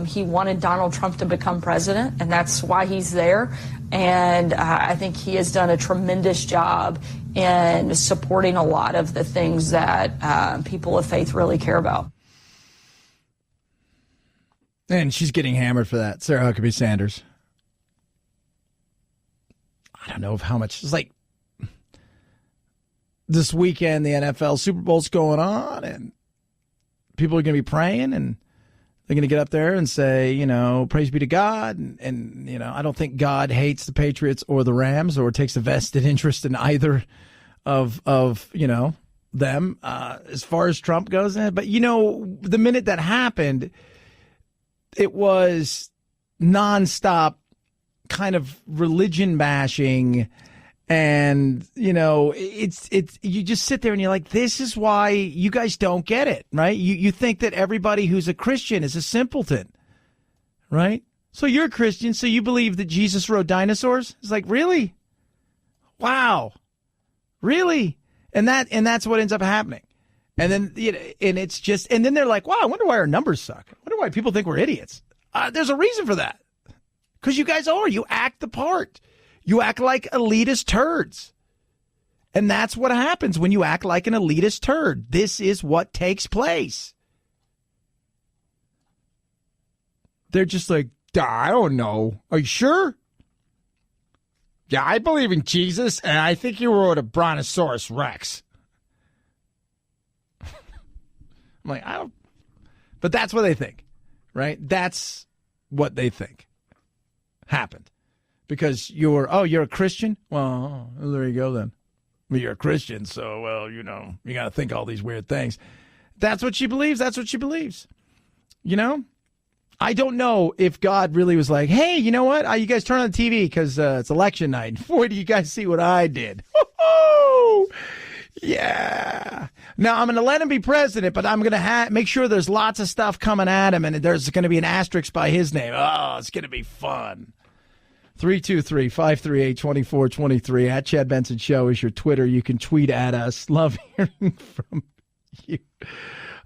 he wanted Donald Trump to become president, and that's why he's there. And I think he has done a tremendous job in supporting a lot of the things that people of faith really care about. And she's getting hammered for that, Sarah Huckabee Sanders. I don't know how much. It's like this weekend, the NFL Super Bowl's going on, and people are going to be praying, and they're going to get up there and say, praise be to God. And I don't think God hates the Patriots or the Rams or takes a vested interest in either of them as far as Trump goes. But, the minute that happened, it was nonstop kind of religion bashing. And, it's you just sit there and you're like, this is why you guys don't get it, right? You think that everybody who's a Christian is a simpleton, right? So you're a Christian, so you believe that Jesus rode dinosaurs? It's like, really? Wow. Really? And that's what ends up happening. And then, and it's just, and then they're like, wow, I wonder why our numbers suck. I wonder why people think we're idiots. There's a reason for that. Because you guys are. You act the part. You act like elitist turds. And that's what happens when you act like an elitist turd. This is what takes place. They're just like, I don't know. Are you sure? Yeah, I believe in Jesus, and I think he rode a Brontosaurus Rex. I'm like, I don't. But that's what they think, right? That's what they think happened. Because you're a Christian? Well, there you go then. Well, you're a Christian, so, you got to think all these weird things. That's what she believes. That's what she believes. I don't know if God really was like, hey, you know what? You guys turn on the TV because it's election night. Boy, do you guys see what I did. Woo-hoo! Yeah. Now, I'm going to let him be president, but I'm going to make sure there's lots of stuff coming at him, and there's going to be an asterisk by his name. Oh, it's going to be fun. 323-538-2423. At Chad Benson Show is your Twitter. You can tweet at us. Love hearing from you.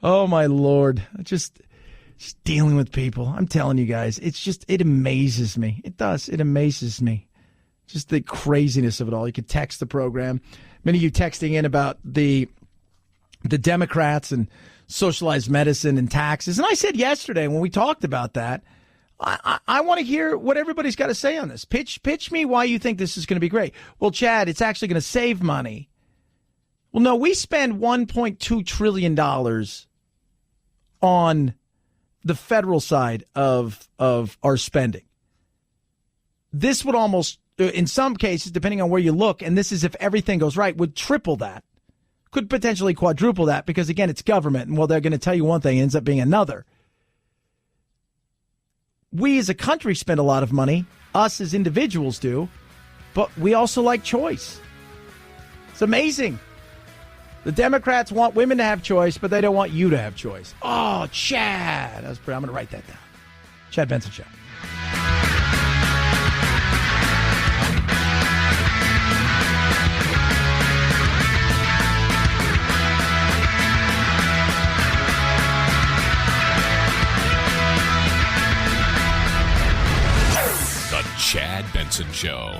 Oh, my Lord. Just dealing with people. I'm telling you guys, it amazes me. It does. It amazes me. Just the craziness of it all. You could text the program. Many of you texting in about the Democrats and socialized medicine and taxes. And I said yesterday when we talked about that, I want to hear what everybody's got to say on this. Pitch me why you think this is going to be great. Well, Chad, it's actually going to save money. Well, no, we spend $1.2 trillion on the federal side of our spending. This would almost, in some cases, depending on where you look, and this is if everything goes right, would triple that. Could potentially quadruple that because, again, it's government. And, well, they're going to tell you one thing, it ends up being another. We as a country spend a lot of money. Us as individuals do. But we also like choice. It's amazing. The Democrats want women to have choice, but they don't want you to have choice. Oh, Chad. I'm going to write that down. Chad Benson Show. The Chad Benson Show.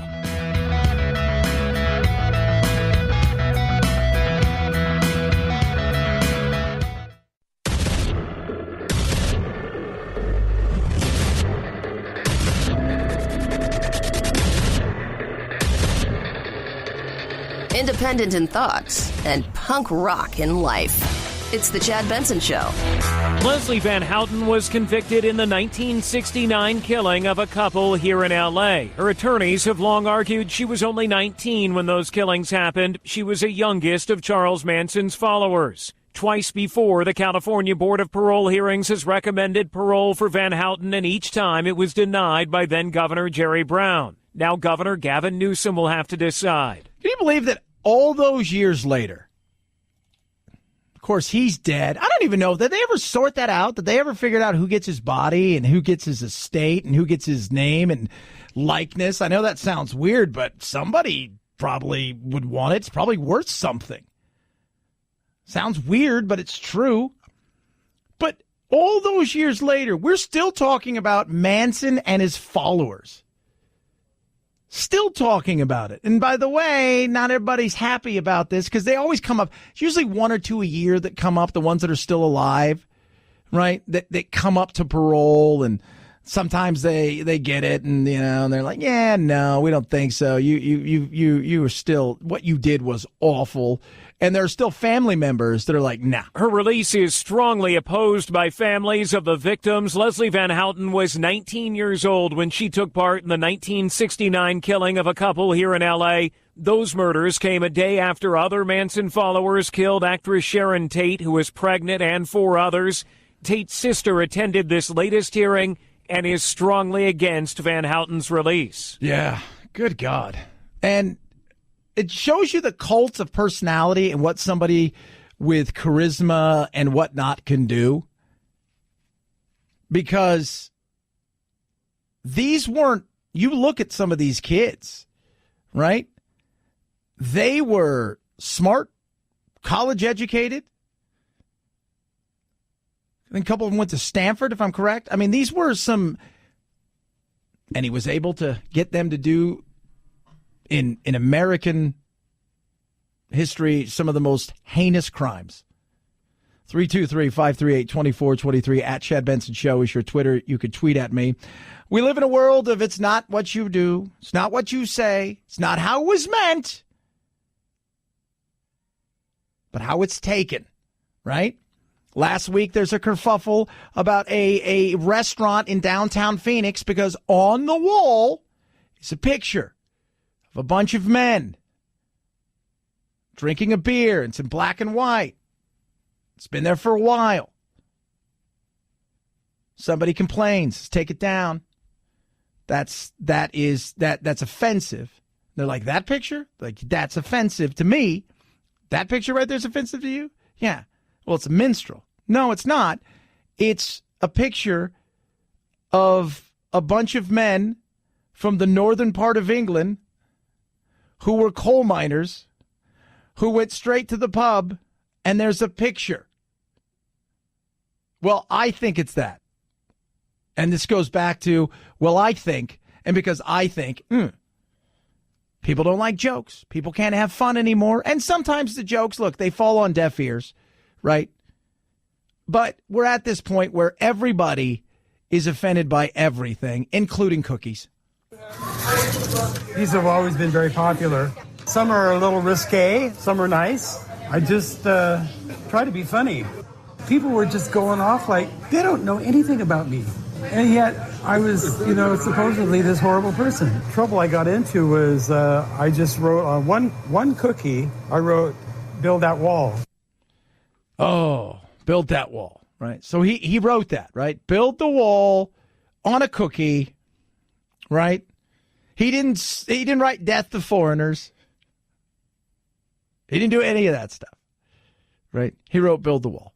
Independent in thoughts and punk rock in life. It's the Chad Benson Show. Leslie Van Houten was convicted in the 1969 killing of a couple here in L.A. Her attorneys have long argued she was only 19 when those killings happened. She was a youngest of Charles Manson's followers. Twice before, the California Board of Parole Hearings has recommended parole for Van Houten, and each time it was denied by then-Governor Jerry Brown. Now Governor Gavin Newsom will have to decide. Can you believe that all those years later, of course, he's dead. I don't even know. Did they ever sort that out? Did they ever figure out who gets his body and who gets his estate and who gets his name and likeness? I know that sounds weird, but somebody probably would want it. It's probably worth something. Sounds weird, but it's true. But all those years later, we're still talking about Manson and his followers. Still talking about it. And by the way, not everybody's happy about this because they always come up. It's usually one or two a year that come up, the ones that are still alive, right? That come up to parole, and sometimes they get it, and and they're like, yeah, no, we don't think so. You were still, what you did was awful. And there are still family members that are like, nah. Her release is strongly opposed by families of the victims. Leslie Van Houten was 19 years old when she took part in the 1969 killing of a couple here in L.A. Those murders came a day after other Manson followers killed actress Sharon Tate, who was pregnant, and 4 others. Tate's sister attended this latest hearing and is strongly against Van Houten's release. Yeah, good God. And it shows you the cult of personality and what somebody with charisma and whatnot can do. Because these weren't, you look at some of these kids, right? They were smart, college educated. I think a couple of them went to Stanford, if I'm correct. I mean, these were some, and he was able to get them to do in American history some of the most heinous crimes. 323-538-2423 at Chad Benson Show is your Twitter. You could tweet at me. We live in a world of it's not what you do. It's not what you say. It's not how it was meant. But how it's taken, right? Last week, there's a kerfuffle about a restaurant in downtown Phoenix because on the wall is a picture of a bunch of men drinking a beer. It's in black and white. It's been there for a while. Somebody complains, take it down. That's offensive. They're like, that picture? Like, that's offensive to me. That picture right there is offensive to you? Yeah. Well, it's a minstrel. No, it's not. It's a picture of a bunch of men from the northern part of England who were coal miners who went straight to the pub, and there's a picture. Well, I think it's that. And this goes back to, well, I think, and because I think, people don't like jokes. People can't have fun anymore. And sometimes the jokes, look, they fall on deaf ears, right? But we're at this point where everybody is offended by everything, including cookies. These have always been very popular. Some are a little risque, some are nice. I just try to be funny. People were just going off like they don't know anything about me. And yet I was, supposedly this horrible person. Trouble I got into was I just wrote on one cookie, I wrote, build that wall. Oh, build that wall, right? So he wrote that, right? Build the wall on a cookie, right? He didn't write death to foreigners. He didn't do any of that stuff, right? He wrote build the wall.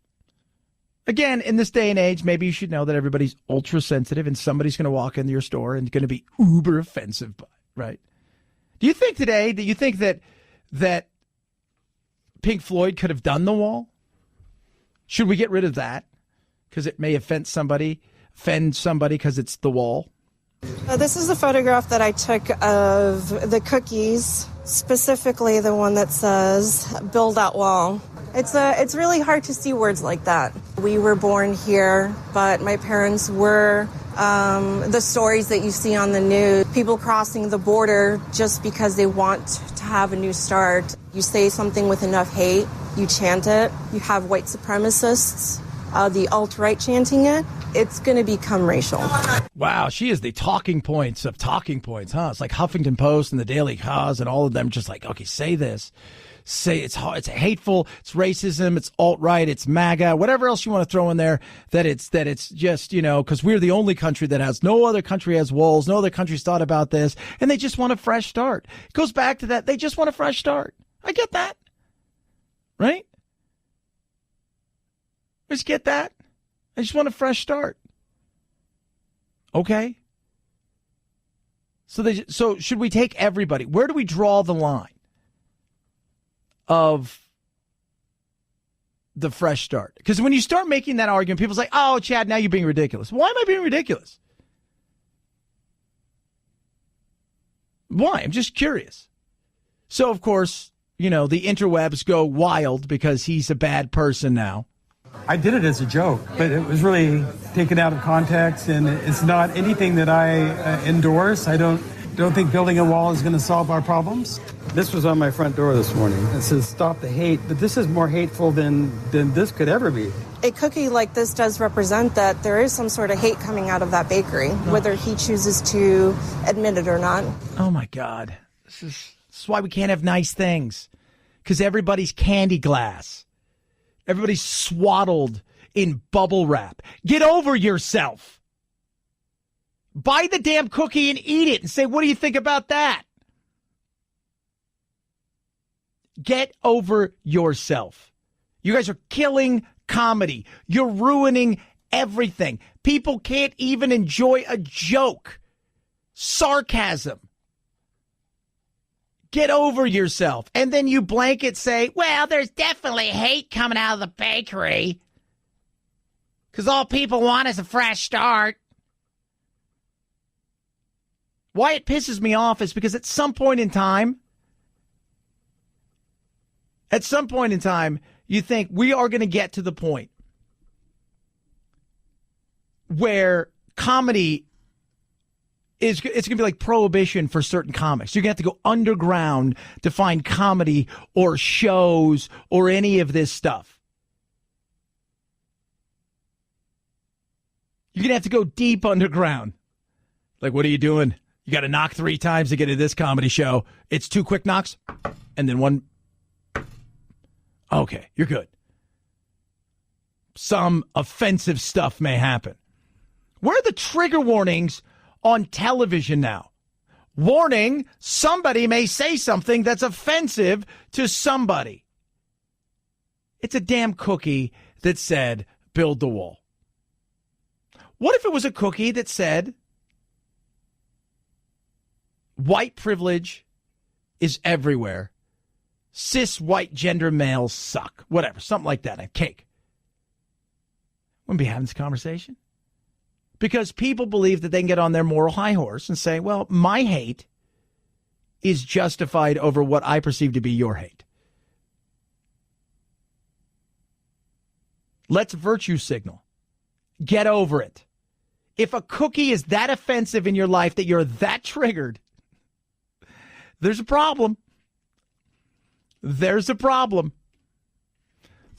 Again, in this day and age, maybe you should know that everybody's ultra sensitive and somebody's going to walk into your store and going to be uber offensive, right? Do you think today that Pink Floyd could have done the wall? Should we get rid of that because it may offend somebody because it's the wall? This is a photograph that I took of the cookies, specifically the one that says build that wall. It's really hard to see words like that. We were born here, but my parents were the stories that you see on the news. People crossing the border just because they want to have a new start. You say something with enough hate, you chant it. You have white supremacists, the alt-right chanting it. It's going to become racial. Wow, she is the talking points of talking points, huh? It's like Huffington Post and the Daily Cause and all of them just like, okay, say this. Say it's hateful, it's racism, it's alt-right, it's MAGA, whatever else you want to throw in there, that it's just, because we're the only country that has, no other country has walls, no other country's thought about this, and they just want a fresh start. It goes back to that, they just want a fresh start. I get that. Right? I just get that. I just want a fresh start. Okay? So should we take everybody? Where do we draw the line of the fresh start? Because when you start making that argument, people's like, oh, Chad, now you're being ridiculous. Why am I being ridiculous? Why? I'm just curious. So, of course, the interwebs go wild because he's a bad person now. I did it as a joke, but it was really taken out of context, and it's not anything that I endorse. I don't think building a wall is going to solve our problems. This was on my front door this morning. It says, stop the hate. But this is more hateful than this could ever be. A cookie like this does represent that there is some sort of hate coming out of that bakery, whether he chooses to admit it or not. Oh, my God. This is why we can't have nice things, because everybody's candy glass. Everybody's swaddled in bubble wrap. Get over yourself. Buy the damn cookie and eat it and say, what do you think about that? Get over yourself. You guys are killing comedy. You're ruining everything. People can't even enjoy a joke. Sarcasm. Get over yourself. And then you blanket say, well, there's definitely hate coming out of the bakery because all people want is a fresh start. Why it pisses me off is because at some point in time, you think we are going to get to the point where comedy it's going to be like prohibition for certain comics. You're going to have to go underground to find comedy or shows or any of this stuff. You're going to have to go deep underground. Like, what are you doing? You got to knock 3 times to get into this comedy show. It's 2 quick knocks and then 1. Okay, you're good. Some offensive stuff may happen. Where are the trigger warnings on television now? Warning, somebody may say something that's offensive to somebody. It's a damn cookie that said, build the wall. What if it was a cookie that said, white privilege is everywhere. Cis white gender males suck. Whatever, something like that. A cake. Wouldn't be having this conversation. Because people believe that they can get on their moral high horse and say, well, my hate is justified over what I perceive to be your hate. Let's virtue signal. Get over it. If a cookie is that offensive in your life that you're that triggered, there's a problem. There's a problem.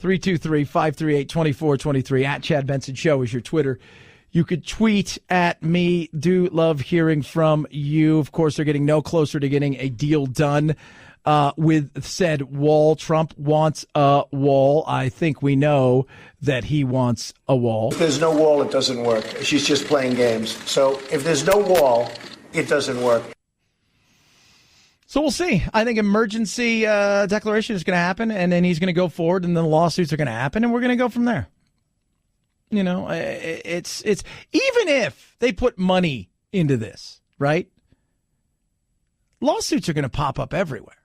323-538-2423 at Chad Benson Show is your Twitter. You could tweet at me. Do love hearing from you. Of course, they're getting no closer to getting a deal done with said wall. Trump wants a wall. I think we know that he wants a wall. If there's no wall, it doesn't work. She's just playing games. So if there's no wall, it doesn't work. So we'll see. I think emergency declaration is going to happen, and then he's going to go forward, and then the lawsuits are going to happen, and we're going to go from there. You know, it's even if they put money into this, right? Lawsuits are going to pop up everywhere.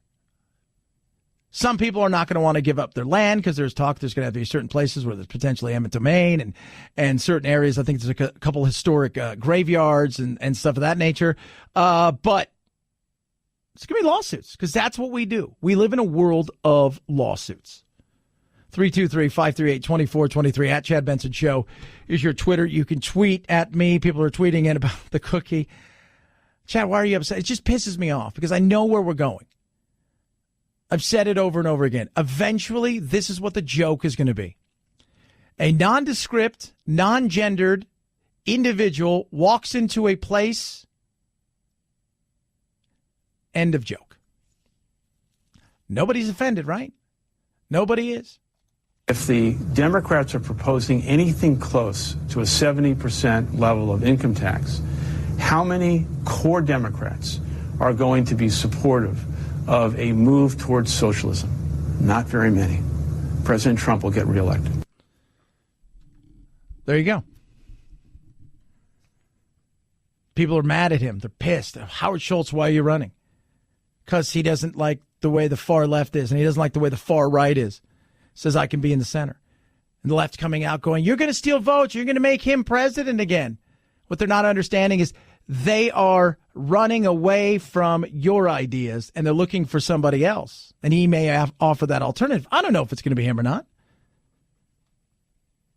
Some people are not going to want to give up their land because there's talk there's going to have to be certain places where there's potentially eminent domain and certain areas. I think there's a couple historic graveyards and stuff of that nature. But it's going to be lawsuits because that's what we do. We live in a world of lawsuits. 323-538-2423 at Chad Benson Show is your Twitter. You can tweet at me. People are tweeting in about the cookie. Chad, why are you upset? It just pisses me off because I know where we're going. I've said it over and over again. Eventually, this is what the joke is going to be. A nondescript, non-gendered individual walks into a place. End of joke. Nobody's offended, right? Nobody is. If the Democrats are proposing anything close to a 70% level of income tax, how many core Democrats are going to be supportive of a move towards socialism? Not very many. President Trump will get reelected. There you go. People are mad at him. They're pissed. Howard Schultz, why are you running? Because he doesn't like the way the far left is, and he doesn't like the way the far right is. Says I can be in the center. And the left's coming out going, you're going to steal votes. You're going to make him president again. What they're not understanding is they are running away from your ideas, and they're looking for somebody else. And he may offer that alternative. I don't know if it's going to be him or not.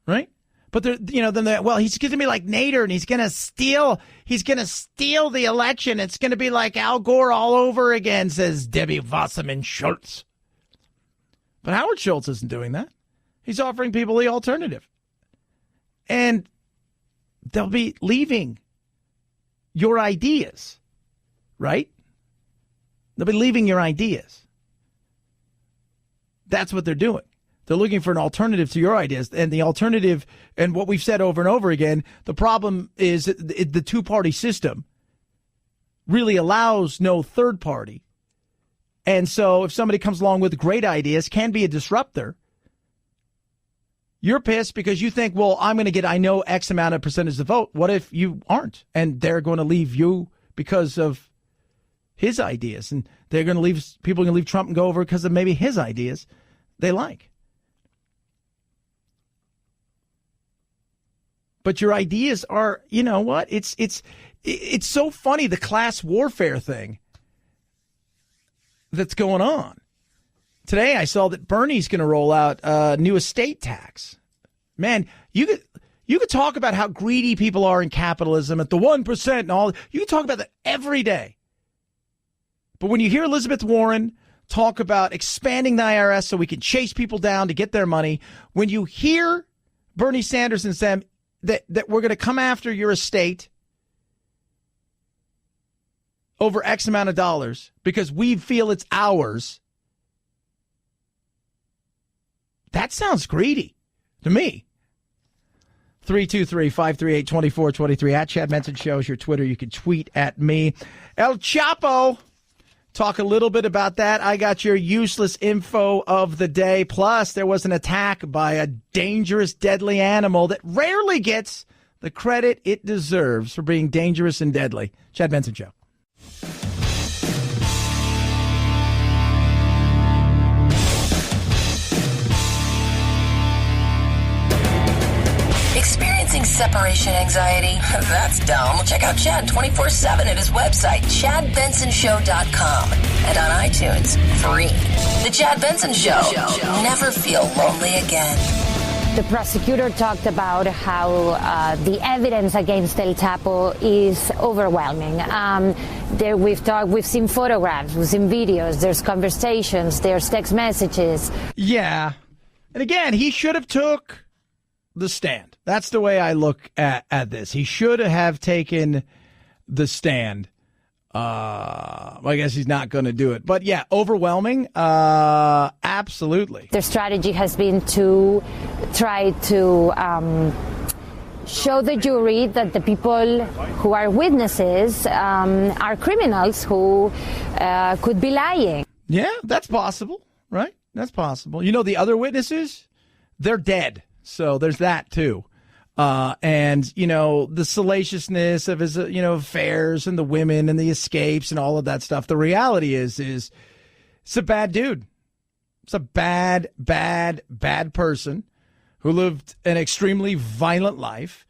Right? But they're, he's going to be like Nader, and he's going to steal the election. It's going to be like Al Gore all over again, says Debbie Wasserman Schultz. But Howard Schultz isn't doing that. He's offering people the alternative. And they'll be leaving your ideas, right? They'll be leaving your ideas. That's what they're doing. They're looking for an alternative to your ideas. And the alternative, and what we've said over and over again, the problem is the two-party system really allows no third party. And so if somebody comes along with great ideas, can be a disruptor, you're pissed because you think, well, I'm going to get, I know, X amount of percentage of the vote. What if you aren't? And they're going to leave you because of his ideas. And they're going to leave, people are going to leave Trump and go over because of maybe his ideas they like. But your ideas are, you know what? It's so funny, the class warfare thing that's going on. Today I saw that Bernie's going to roll out a new estate tax. Man, you could talk about how greedy people are in capitalism at the 1% and all. You can talk about that every day. But when you hear Elizabeth Warren talk about expanding the IRS so we can chase people down to get their money, when you hear Bernie Sanders and Sam that we're going to come after your estate over X amount of dollars because we feel it's ours, that sounds greedy to me. 323-538-2423 at Chad Benson Show is your Twitter. You can tweet at me. El Chapo. Talk a little bit about that. I got your useless info of the day. Plus, there was an attack by a dangerous, deadly animal that rarely gets the credit it deserves for being dangerous and deadly. Chad Benson Show. Experiencing separation anxiety? That's dumb. Check out Chad 24/7 at his website, ChadBensonShow.com, and on iTunes, free. The Chad Benson Show. Never feel lonely again. The prosecutor talked about how the evidence against El Chapo is overwhelming. We've seen photographs, we've seen videos, there's conversations, there's text messages. Yeah. And again, he should have took the stand. That's the way I look at this. He should have taken the stand. I guess he's not going to do it. But yeah, overwhelming. Absolutely. Their strategy has been to try to show the jury that the people who are witnesses are criminals who could be lying. Yeah, that's possible, right? That's possible. You know, the other witnesses, they're dead. So there's that, too. And, you know, the salaciousness of his, affairs and the women and the escapes and all of that stuff. The reality is it's a bad dude. It's a bad, bad, bad person who lived an extremely violent life.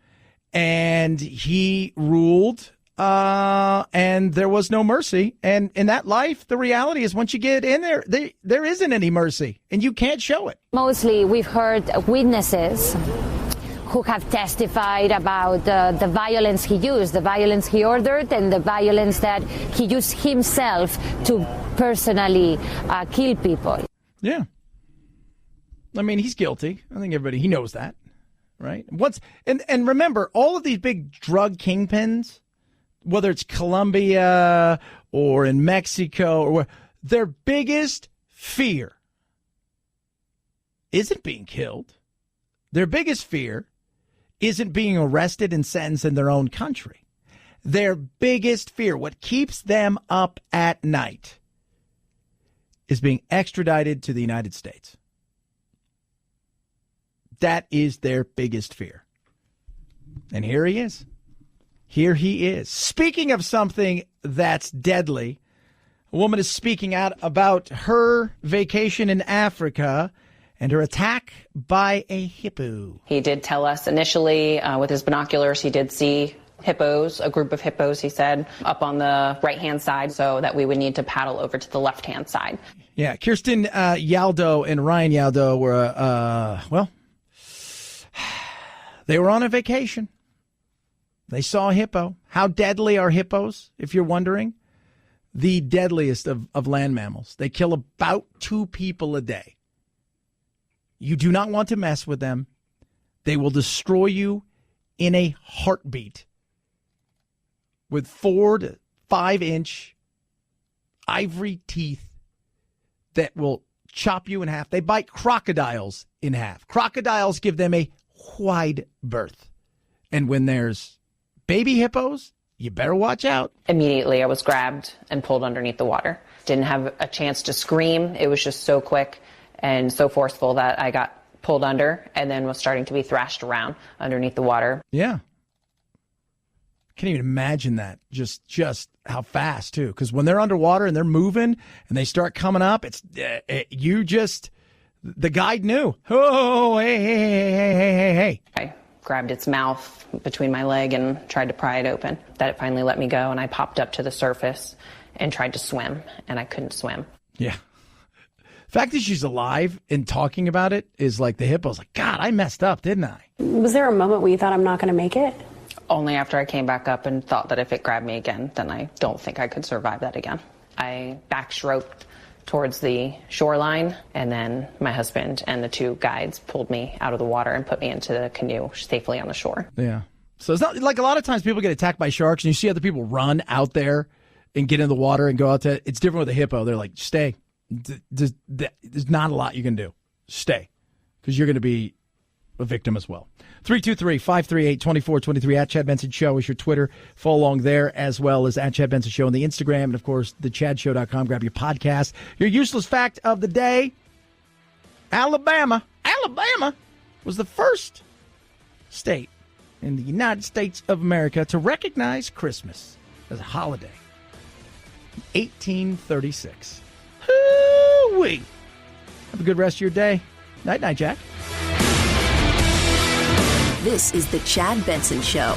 And he ruled, and there was no mercy. And in that life, the reality is once you get in there isn't any mercy and you can't show it. Mostly we've heard witnesses who have testified about the violence he used, the violence he ordered, and the violence that he used himself to personally kill people. Yeah. I mean, he's guilty. I think he knows that, right? And remember, all of these big drug kingpins, whether it's Colombia or in Mexico, their biggest fear isn't being killed. Their biggest fear isn't being arrested and sentenced in their own country. Their biggest fear, what keeps them up at night, is being extradited to the United States. That is their biggest fear. And here he is. Here he is. Speaking of something that's deadly, a woman is speaking out about her vacation in Africa and her attack by a hippo. He did tell us initially with his binoculars he did see hippos, a group of hippos, he said, up on the right-hand side, so that we would need to paddle over to the left-hand side. Yeah, Kirsten Yaldo and Ryan Yaldo were, they were on a vacation. They saw a hippo. How deadly are hippos, if you're wondering? The deadliest of land mammals. They kill about 2 people a day. You do not want to mess with them. They will destroy you in a heartbeat with 4 to 5 inch ivory teeth that will chop you in half. They bite crocodiles in half. Crocodiles give them a wide berth. And when there's baby hippos, you better watch out. Immediately, I was grabbed and pulled underneath the water. Didn't have a chance to scream. It was just so quick and so forceful that I got pulled under and then was starting to be thrashed around underneath the water. Yeah. Can't even imagine that. Just how fast, too. Because when they're underwater and they're moving and they start coming up, the guide knew. Oh, hey. I grabbed its mouth between my leg and tried to pry it open. That it finally let me go, and I popped up to the surface and tried to swim, and I couldn't swim. Yeah. The fact that she's alive and talking about it is like the hippo's like, God, I messed up, didn't I? Was there a moment where you thought I'm not going to make it? Only after I came back up and thought that if it grabbed me again, then I don't think I could survive that again. I backstroked towards the shoreline, and then my husband and the 2 guides pulled me out of the water and put me into the canoe safely on the shore. Yeah. So it's not like a lot of times people get attacked by sharks and you see other people run out there and get in the water and go out to, it's different with a hippo. They're like, stay. There's not a lot you can do. Stay. Because you're going to be a victim as well. 323-538-2423 at Chad Benson Show is your Twitter. Follow along there, as well as at Chad Benson Show on the Instagram. And, of course, thechadshow.com. Grab your podcast. Your useless fact of the day. Alabama was the first state in the United States of America to recognize Christmas as a holiday. 1836. Hoo-wee. Have a good rest of your day. Night-night, Jack. This is the Chad Benson Show.